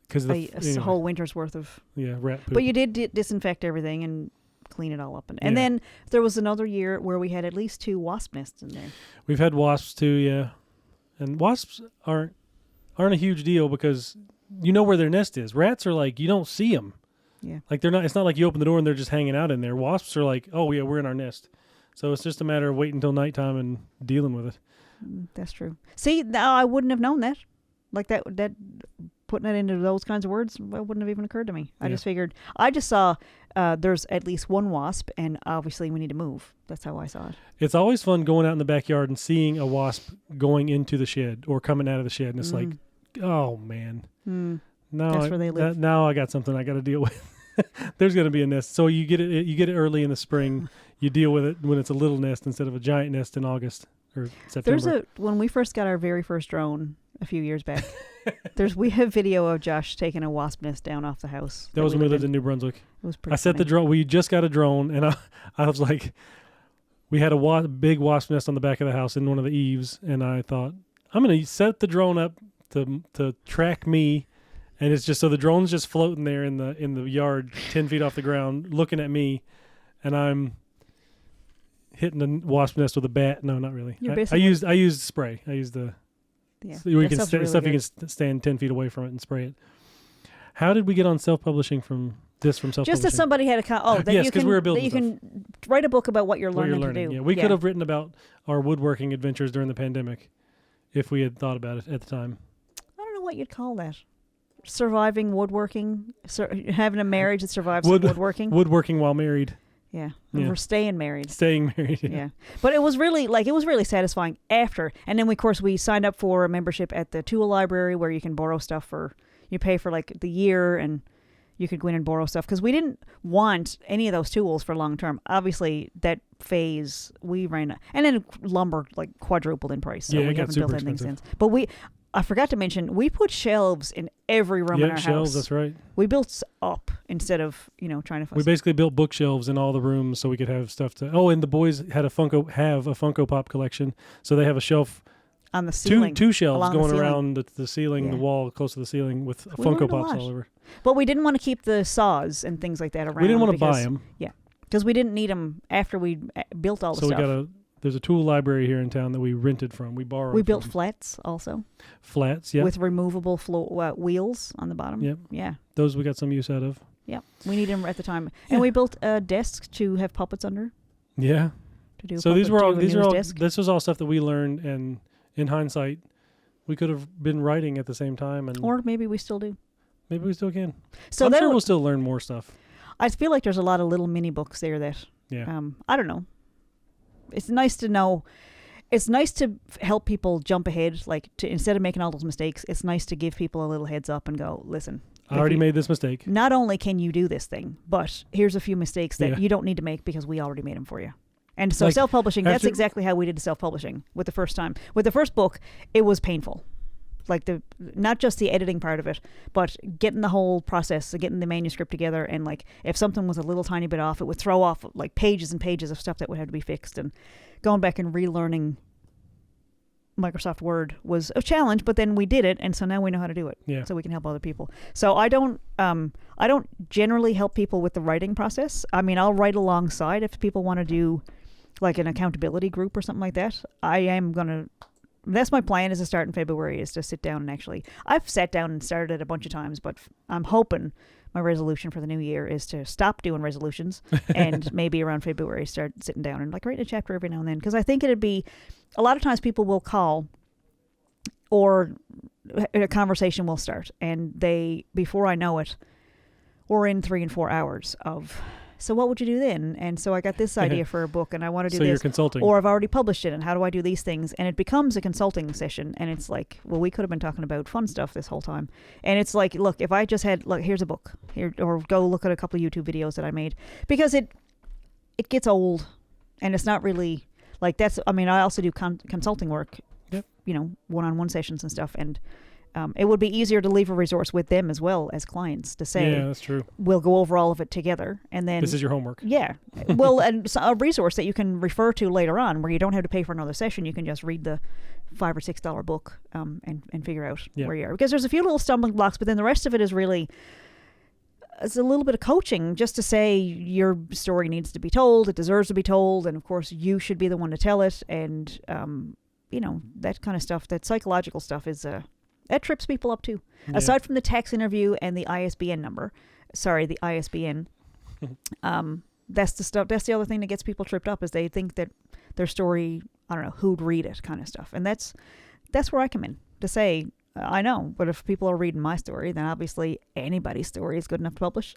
because a whole winter's worth of rat poop. But you did disinfect everything and clean it all up, and then there was another year where we had at least 2 wasp nests in there. We've had wasps too, and wasps aren't a huge deal because you know where their nest is. Rats are like you don't see them. Yeah, like they're not. It's not like you open the door and they're just hanging out in there. Wasps are like, oh yeah, we're in our nest. So it's just a matter of waiting until nighttime and dealing with it. That's true. See, now I wouldn't have known that. Like that putting it into those kinds of words, that wouldn't have even occurred to me. I just saw there's at least one wasp, and obviously we need to move. That's how I saw it. It's always fun going out in the backyard and seeing a wasp going into the shed or coming out of the shed, and it's like, oh man, that's where they live. Now I got something I got to deal with. There's going to be a nest. So you get it early in the spring. You deal with it when it's a little nest instead of a giant nest in August or September. When we first got our very first drone a few years back, we have video of Josh taking a wasp nest down off the house. That was when we lived in New Brunswick. It was pretty. I set the drone. We just got a drone, and I was like, we had a big wasp nest on the back of the house in one of the eaves, and I thought I'm going to set the drone up to track me. And it's just so the drone's just floating there in the yard, 10 feet off the ground, looking at me, and I'm hitting the wasp nest with a bat. No, not really. I used spray. I used the so you can you can stand 10 feet away from it and spray it. How did we get on self-publishing from self-publishing? Just as somebody had yes, because we were building. You can write a book about what you're learning to do. Yeah, we could have written about our woodworking adventures during the pandemic if we had thought about it at the time. I don't know what you'd call that. Surviving woodworking, having a marriage that survives woodworking. Woodworking while married. Yeah. We're staying married. Staying married. Yeah. But it was really satisfying after. And then we signed up for a membership at the tool library where you can borrow stuff you pay for like the year and you could go in and borrow stuff because we didn't want any of those tools for long term. Obviously, that phase we ran, and then lumber like quadrupled in price. So we haven't built anything since. But I forgot to mention, we put shelves in every room in our shelves, house. That's right. We built up instead of, trying to... We basically built bookshelves in all the rooms so we could have stuff to... Oh, and the boys had a Funko Pop collection, so they have a shelf... On the ceiling. Two shelves going around the ceiling, the wall close to the ceiling with Funko Pops all over. But we didn't want to keep the saws and things like that around. We didn't want to buy them. Yeah, because we didn't need them after we built all the stuff. So there's a tool library here in town that we rented from. We borrowed. We built flats also. Flats, yeah. With removable wheels on the bottom. Yep. Yeah. Those we got some use out of. Yeah. We needed them at the time. And we built a desk to have puppets under. Yeah. To do so this was all stuff that we learned and in hindsight, we could have been writing at the same time, and Or maybe we still do. maybe we still can. So I'm that sure we'll still learn more stuff. I feel like there's a lot of little mini books there that Yeah. I don't know. It's nice to know. It's nice to help people jump ahead. Like to instead of making all those mistakes, it's nice to give people a little heads up and go, listen. I already made this mistake. Not only can you do this thing, but here's a few mistakes that Yeah. you don't need to make because we already made them for you. And so Like, self-publishing, that's after- exactly how we did self-publishing with the first time. With the first book, it was painful. Like not just the editing part of it, but getting the whole process, getting the manuscript together, and like if something was a little tiny bit off, it would throw off like pages and pages of stuff that would have to be fixed. And going back and relearning Microsoft Word was a challenge, but then we did it, and so now we know how to do it. Yeah. So we can help other people. So I don't generally help people with the writing process. I mean, I'll write alongside if people want to do like an accountability group or something like that. That's my plan, is to start in February, is to sit down and actually, I've sat down and started it a bunch of times, but I'm hoping my resolution for the new year is to stop doing resolutions and maybe around February start sitting down and like write a chapter every now and then. Because I think it'd be, a lot of times people will call or a conversation will start, and they, before I know it, we're in 3 and 4 hours of, so what would you do then? And so I got this idea for a book and I want to do So this. you're consulting. Or I've already published it, and how do I do these things? And it becomes a consulting session, and it's like, well, we could have been talking about fun stuff this whole time. And it's like, look, if I just had, look, here's a book, here, or go look at a couple of YouTube videos that I made, because it gets old, and it's not really like that's. I mean, I also do consulting work, Yep. One-on-one sessions and stuff, and it would be easier to leave a resource with them as well as clients to say, Yeah, that's true. we'll go over all of it together, and then This is your homework. yeah. Well, and a resource that you can refer to later on, where you don't have to pay for another session. You can just read the $5 or $6 book and figure out where you are. Because there's a few little stumbling blocks, but then the rest of it is really, it's a little bit of coaching just to say your story needs to be told. It deserves to be told. And of course, you should be the one to tell it. And, that kind of stuff, that psychological stuff is, that trips people up too. Yeah. Aside from the tax interview and the ISBN number, the ISBN, that's the stuff. That's the other thing that gets people tripped up, is they think that their story, I don't know, who'd read it kind of stuff. And that's where I come in to say, I know, but if people are reading my story, then obviously anybody's story is good enough to publish.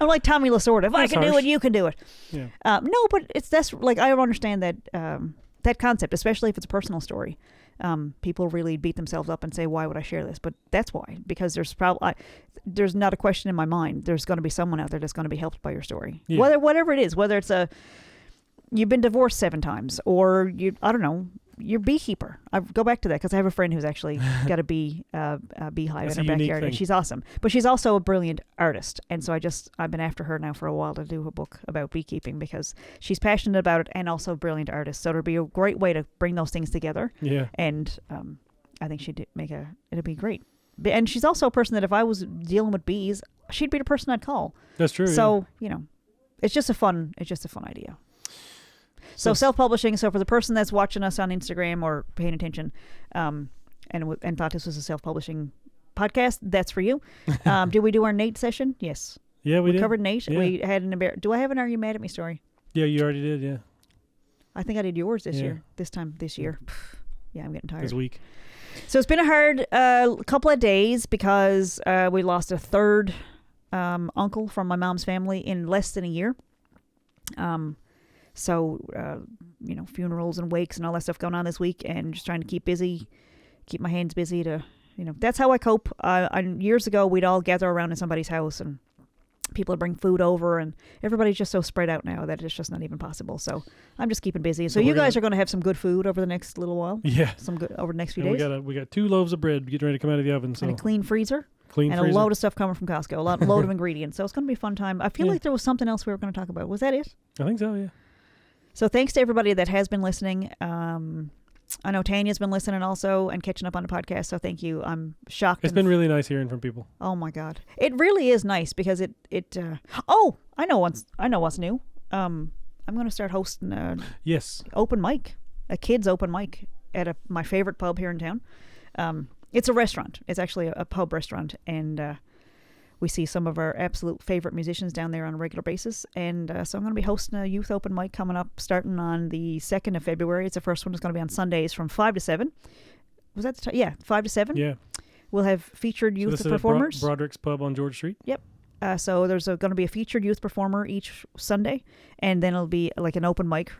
I'm like Tommy Lasorda. If I can do it, you can do it. Yeah. No, but that's like, I understand that that concept, especially if it's a personal story. People really beat themselves up and say, why would I share this? But that's why, because there's not a question in my mind. There's going to be someone out there that's going to be helped by your story. Yeah. Whatever it is, whether it's you've been divorced 7 times, or I don't know, you're beekeeper. I go back to that because I have a friend who's actually got a beehive That's in a her unique backyard, and thing. she's awesome. But she's also a brilliant artist, and so I've been after her now for a while to do a book about beekeeping, because she's passionate about it and also a brilliant artist. So it'll be a great way to bring those things together. Yeah. And I think it'd be great. And she's also a person that if I was dealing with bees, she'd be the person I'd call. That's true. So, it's just a fun idea. So self-publishing. So for the person that's watching us on Instagram or paying attention, and thought this was a self-publishing podcast, that's for you. Did we do our Nate session? Yes. Yeah, we did. covered Nate. Yeah. We had do I have an Are You Mad at Me story? Yeah, you already did. Yeah. I think I did yours this Yeah. year. This year. Yeah, I'm getting tired. This week. So it's been a hard couple of days because we lost a third uncle from my mom's family in less than a year. Funerals and wakes and all that stuff going on this week, and just trying to keep my hands busy to, that's how I cope. Years ago, we'd all gather around in somebody's house and people would bring food over, and everybody's just so spread out now that it's just not even possible. So I'm just keeping busy. So you guys are going to have some good food over the next little while. Yeah. Some good over the next few And days. we got 2 loaves of bread getting ready to come out of the oven. So And a clean freezer. Clean and freezer. a load of stuff coming from Costco. A load of ingredients. So it's going to be a fun time. I feel like there was something else we were going to talk about. Was that it? I think so, yeah. So thanks to everybody that has been listening. I know Tanya's been listening also and catching up on the podcast. So thank you. I'm shocked. It's been really nice hearing from people. Oh my God. It really is nice because I know what's new. I'm going to start hosting open mic, a kids open mic at my favorite pub here in town. It's a restaurant. It's actually a pub restaurant, and we see some of our absolute favorite musicians down there on a regular basis. And so I'm going to be hosting a youth open mic coming up starting on the 2nd of February. It's the first one. It's going to be on Sundays from 5 to 7. Was that the time? Yeah, 5 to 7. Yeah. We'll have featured youth this performers. Is at Broderick's Pub on George Street. Yep. So there's going to be a featured youth performer each Sunday, and then it'll be like an open mic.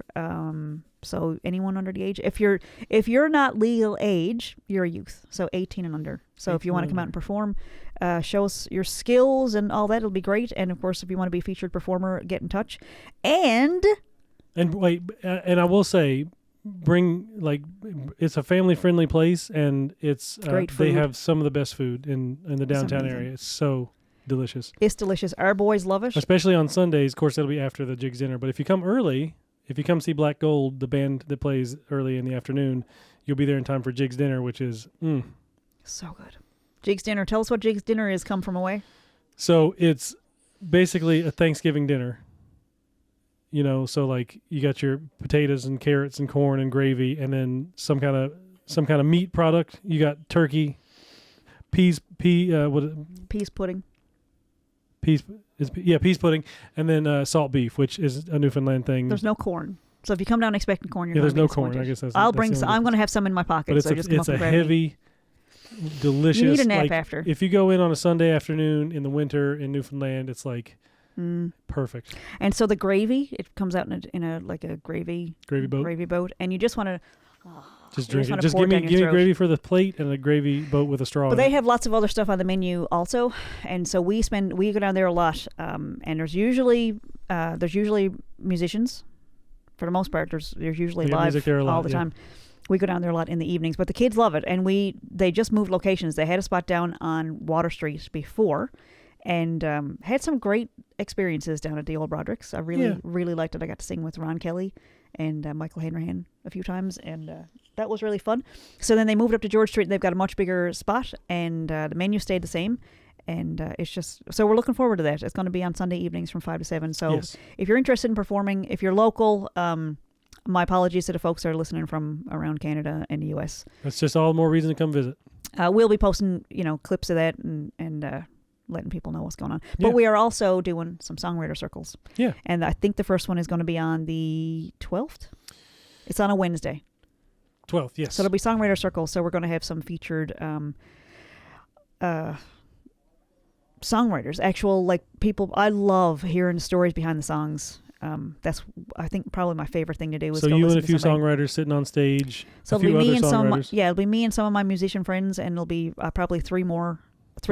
So anyone under the age, if you're not legal age, you're a youth. So 18 and under. So if you want to come out and perform, show us your skills and all that, it'll be great. And of course, if you want to be a featured performer, get in touch. And wait, and I will say, it's a family friendly place, and it's great food. They have some of the best food in the downtown area. It's so delicious. It's delicious. Our boys love it. Especially on Sundays. Of course, that'll be after the Jigs dinner. But if you come early, if you come see Black Gold, the band that plays early in the afternoon, you'll be there in time for Jigs dinner, which is so good. Jigs dinner. Tell us what Jigs dinner is. Come from away. So it's basically a Thanksgiving dinner. You know, so like you got your potatoes and carrots and corn and gravy, and then some kind of meat product. You got turkey, peas pudding. Peas pudding, and then salt beef, which is a Newfoundland thing. There's no corn, so if you come down expecting corn, you're there's no corn. I guess I'll bring some. I'm going to have some in my pocket. But so it's a heavy, delicious. You need a nap after. If you go in on a Sunday afternoon in the winter in Newfoundland, it's like perfect. And so the gravy, it comes out in a gravy boat, and you just want to. Just drink it. Just give me gravy for the plate and a gravy boat with a straw. But they have lots of other stuff on the menu also, and so we go down there a lot. And there's usually musicians. For the most part, there's usually live all the time. We go down there a lot in the evenings, but the kids love it. And they just moved locations. They had a spot down on Water Street before, and had some great experiences down at the old Broderick's. I really liked it. I got to sing with Ron Kelly and Michael Hanrahan a few times, and that was really fun. So then they moved up to George Street, and they've got a much bigger spot, and the menu stayed the same. And it's just, so we're looking forward to that. It's going to be on Sunday evenings from 5 to 7. So if you're interested in performing, if you're local, my apologies to the folks that are listening from around Canada and the U.S. That's just all the more reason to come visit. We'll be posting, clips of that and letting people know what's going on. But we are also doing some songwriter circles. Yeah. And I think the first one is going to be on the 12th. It's on a Wednesday. 12th, yes. So it'll be songwriter circles. So we're going to have some featured songwriters, actual people. I love hearing the stories behind the songs. That's, I think, probably my favorite thing to do. So you and a few songwriters sitting on stage. So it'll be me and it'll be me and some of my musician friends, and it'll be probably three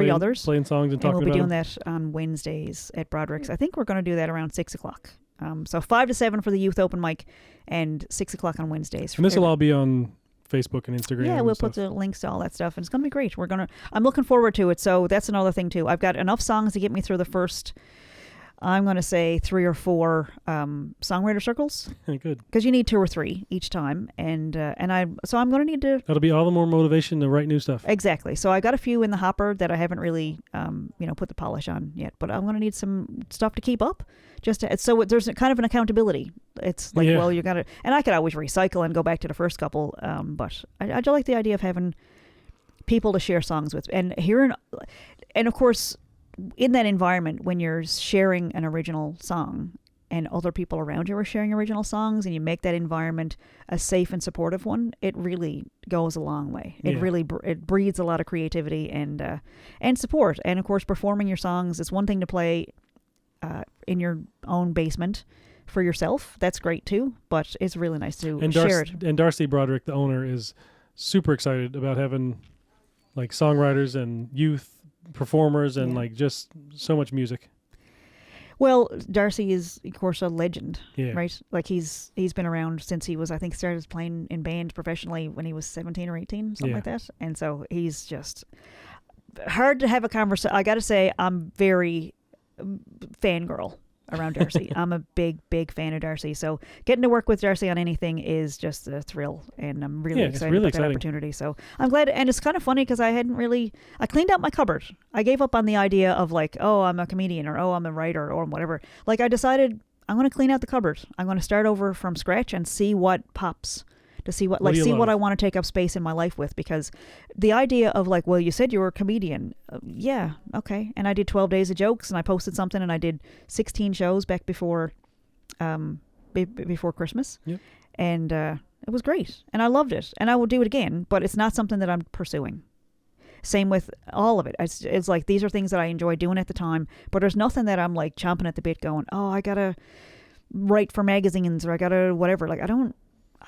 others playing songs and talking about. And we'll be doing them. that on Wednesdays at Broderick's. I think we're going to do that around 6:00. So 5 to 7 for the youth open mic, and 6:00 on Wednesdays. And this will all be on Facebook and Instagram. Yeah, we'll put the links to all that stuff, and it's going to be great. I'm llooking forward to it. So that's another thing too. I've got enough songs to get me through the first, I'm going to say 3 or 4 songwriter circles. Good. Because you need 2 or 3 each time, and I'm going to need to. That'll be all the more motivation to write new stuff. Exactly. So I got a few in the hopper that I haven't really, put the polish on yet. But I'm going to need some stuff to keep up. So there's kind of an accountability. It's like, well, you got to, and I could always recycle and go back to the first couple. But I do like the idea of having people to share songs with, and of course, in that environment, when you're sharing an original song and other people around you are sharing original songs, and you make that environment a safe and supportive one, it really goes a long way. It really it breeds a lot of creativity and support. And of course, performing your songs is one thing to play in your own basement for yourself. That's great too, but it's really nice to share it. And Darcy Broderick, the owner, is super excited about having songwriters and youth performers and just so much music. Well, Darcy is, of course, a legend, right? He's been around since he was, I think, started playing in bands professionally when he was 17 or 18, something like that. And so he's just hard to have a conversation. I got to say, I'm very fangirl around Darcy. I'm a big fan of Darcy. So getting to work with Darcy on anything is just a thrill, and I'm really excited about that opportunity. So I'm glad, and it's kind of funny because I cleaned out my cupboard. I gave up on the idea of I'm a comedian, or I'm a writer, or whatever. I decided I'm going to clean out the cupboard. I'm going to start over from scratch and see what pops. to see what do you see what love? I want to take up space in my life with, because the idea of like, well, you said you were a comedian. Yeah, okay. And I did 12 days of jokes, and I posted something, and I did 16 shows back before before Christmas. Yep. And it was great, and I loved it, and I will do it again, but it's not something that I'm pursuing. Same with all of it. It's like, these are things that I enjoy doing at the time, but there's nothing that I'm like chomping at the bit going, oh, I gotta write for magazines, or I gotta whatever. Like, I'm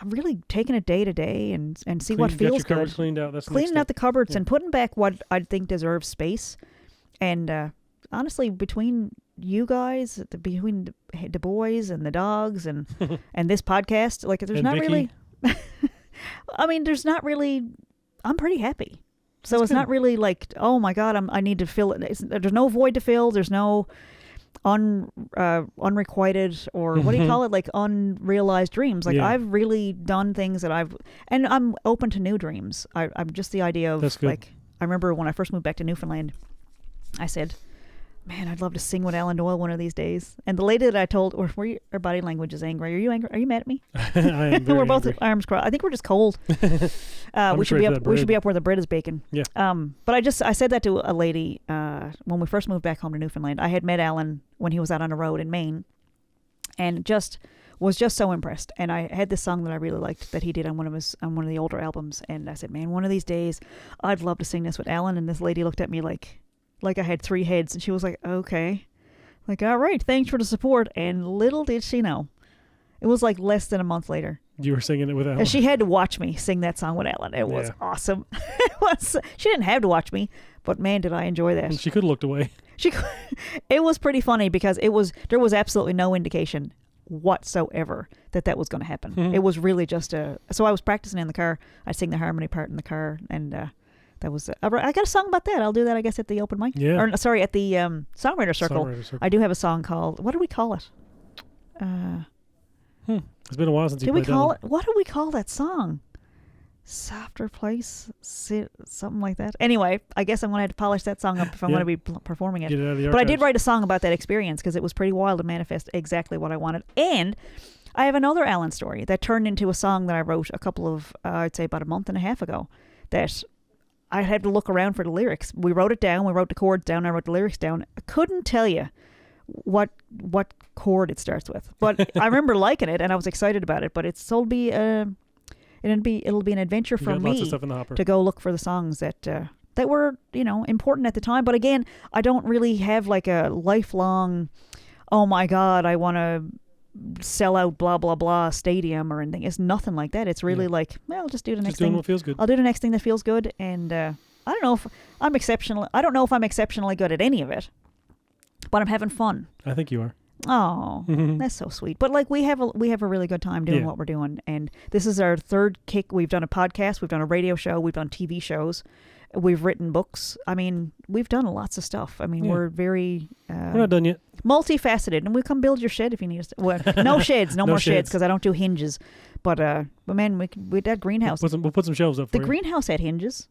really taking it day to day and see what feels got your cupboards good. cleaned out. That's the Cleaning next out the cupboards Yeah. and putting back what I think deserves space. And honestly, between you guys, between the boys and the dogs and and this podcast, like, there's And not Vickie. really. I mean, there's not really. I'm pretty happy. So That's it's good. not really like, oh my God, I need to fill it. There's no void to fill. There's no unrequited, or what do you call it? Like, unrealized dreams. Like, Yeah. I've really done things that and I'm open to new dreams. I'm just the idea of That's good. like, I remember when I first moved back to Newfoundland, I said, man, I'd love to sing with Alan Doyle one of these days. And the lady that I told, or her body language is angry. Are you angry? Are you mad at me? I am very We're both angry. arms crossed. I think we're just cold. I'm We should afraid be of up. that We should be bread. up where the bread is baking. Yeah. But I said that to a lady when we first moved back home to Newfoundland. I had met Alan when he was out on the road in Maine, and was just so impressed. And I had this song that I really liked that he did on one of the older albums. And I said, man, one of these days, I'd love to sing this with Alan. And this lady looked at me like I had three heads, and she was like, okay. Like, all right, thanks for the support. And little did she know, it was like less than a month later. You were singing it with Alan. And she had to watch me sing that song with Alan. It was Yeah. awesome. She didn't have to watch me, but man, did I enjoy that. And she could have looked away. It was pretty funny, because there was absolutely no indication whatsoever that was going to happen. Mhm. It was really just so I was practicing in the car. I sing the harmony part in the car, and that was I got a song about that. I'll do that, I guess, at the open mic. Yeah. Or sorry, at the Songwriter Circle. Songwriter Circle. I do have a song called, what do we call it? It's been a while since you Did we played that call one. it? What do we call that song? Softer Place, something like that. Anyway, I guess I'm gonna have to polish that song up if I'm Yeah. gonna be performing it. Get it out of the But I did archives. write a song about that experience, because it was pretty wild to manifest exactly what I wanted. And I have another Alan story that turned into a song that I wrote a couple of, I'd say about a month and a half ago, that I had to look around for the lyrics. We wrote it down. We wrote the chords down. I wrote the lyrics down. I couldn't tell you what chord it starts with, but I remember liking it, and I was excited about it. But it'll be an adventure You for got lots of me stuff in the hopper. to go look for the songs that were, important at the time. But again, I don't really have like a lifelong, oh my God, I want to sell out blah blah blah stadium or anything. It's nothing like that. It's really Yeah. like, well, I'll just do the next Just doing thing. what feels good. I'll do the next thing that feels good. And I don't know if I'm exceptional. I don't know if I'm exceptionally good at any of it, but I'm having fun. I think you are. Oh, that's so sweet. But like, we have a really good time doing Yeah. what we're doing. And this is our third kick. We've done a podcast, we've done a radio show, we've done TV shows, we've written books. I mean, we've done lots of stuff. I mean, Yeah. we're very We're not done yet. multifaceted, and we'll come build your shed if you need us. Well, no sheds, no No more sheds, sheds. because I don't do hinges. But man, we that greenhouse. We'll put some shelves up for The you. greenhouse had hinges.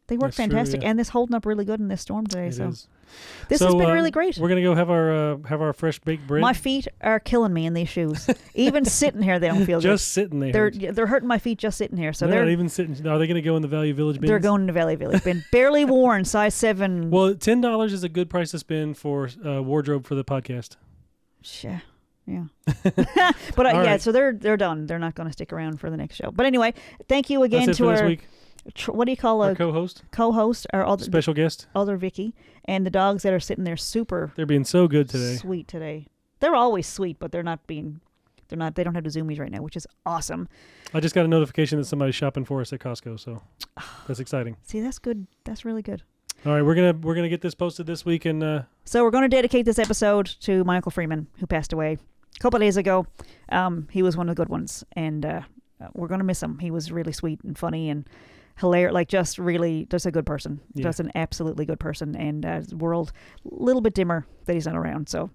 They work That's true, fantastic, yeah. and this holding up really good in this storm today. It so is. this So, has been really great. We're gonna go have our fresh baked bread. My feet are killing me in these shoes. Even sitting here, they don't feel just sitting there. good. They're hurting my feet just sitting here. So they're they're not even sitting. Are they gonna go in the Value Village bins? they're going into Valley Village. Been barely worn, size 7. Well, $10 is a good price to spend for wardrobe for the podcast. Yeah. But All yeah, right. so they're done. They're not going to stick around for the next show. But anyway, thank you again That's it to for this our week. what do you call Our a co-host, co-host, our other special guest. Vickie, and the dogs that are sitting there super They're being so good today. sweet today. They're always sweet, but they don't have the zoomies right now, which is awesome. I just got a notification that somebody's shopping for us at Costco, so that's exciting. See, that's good. That's really good. All right, we're gonna get this posted this week, and So we're going to dedicate this episode to my Uncle Freeman, who passed away a couple of days ago. He was one of the good ones, and we're going to miss him. He was really sweet and funny and hilarious, like just a good person. Yeah. Just an absolutely good person, and the world a little bit dimmer that he's not around. So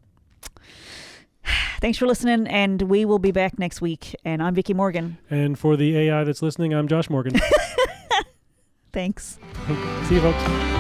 thanks for listening, and we will be back next week. And I'm Vickie Morgan. and for the AI that's listening, I'm Josh Morgan. Thanks. See you, folks.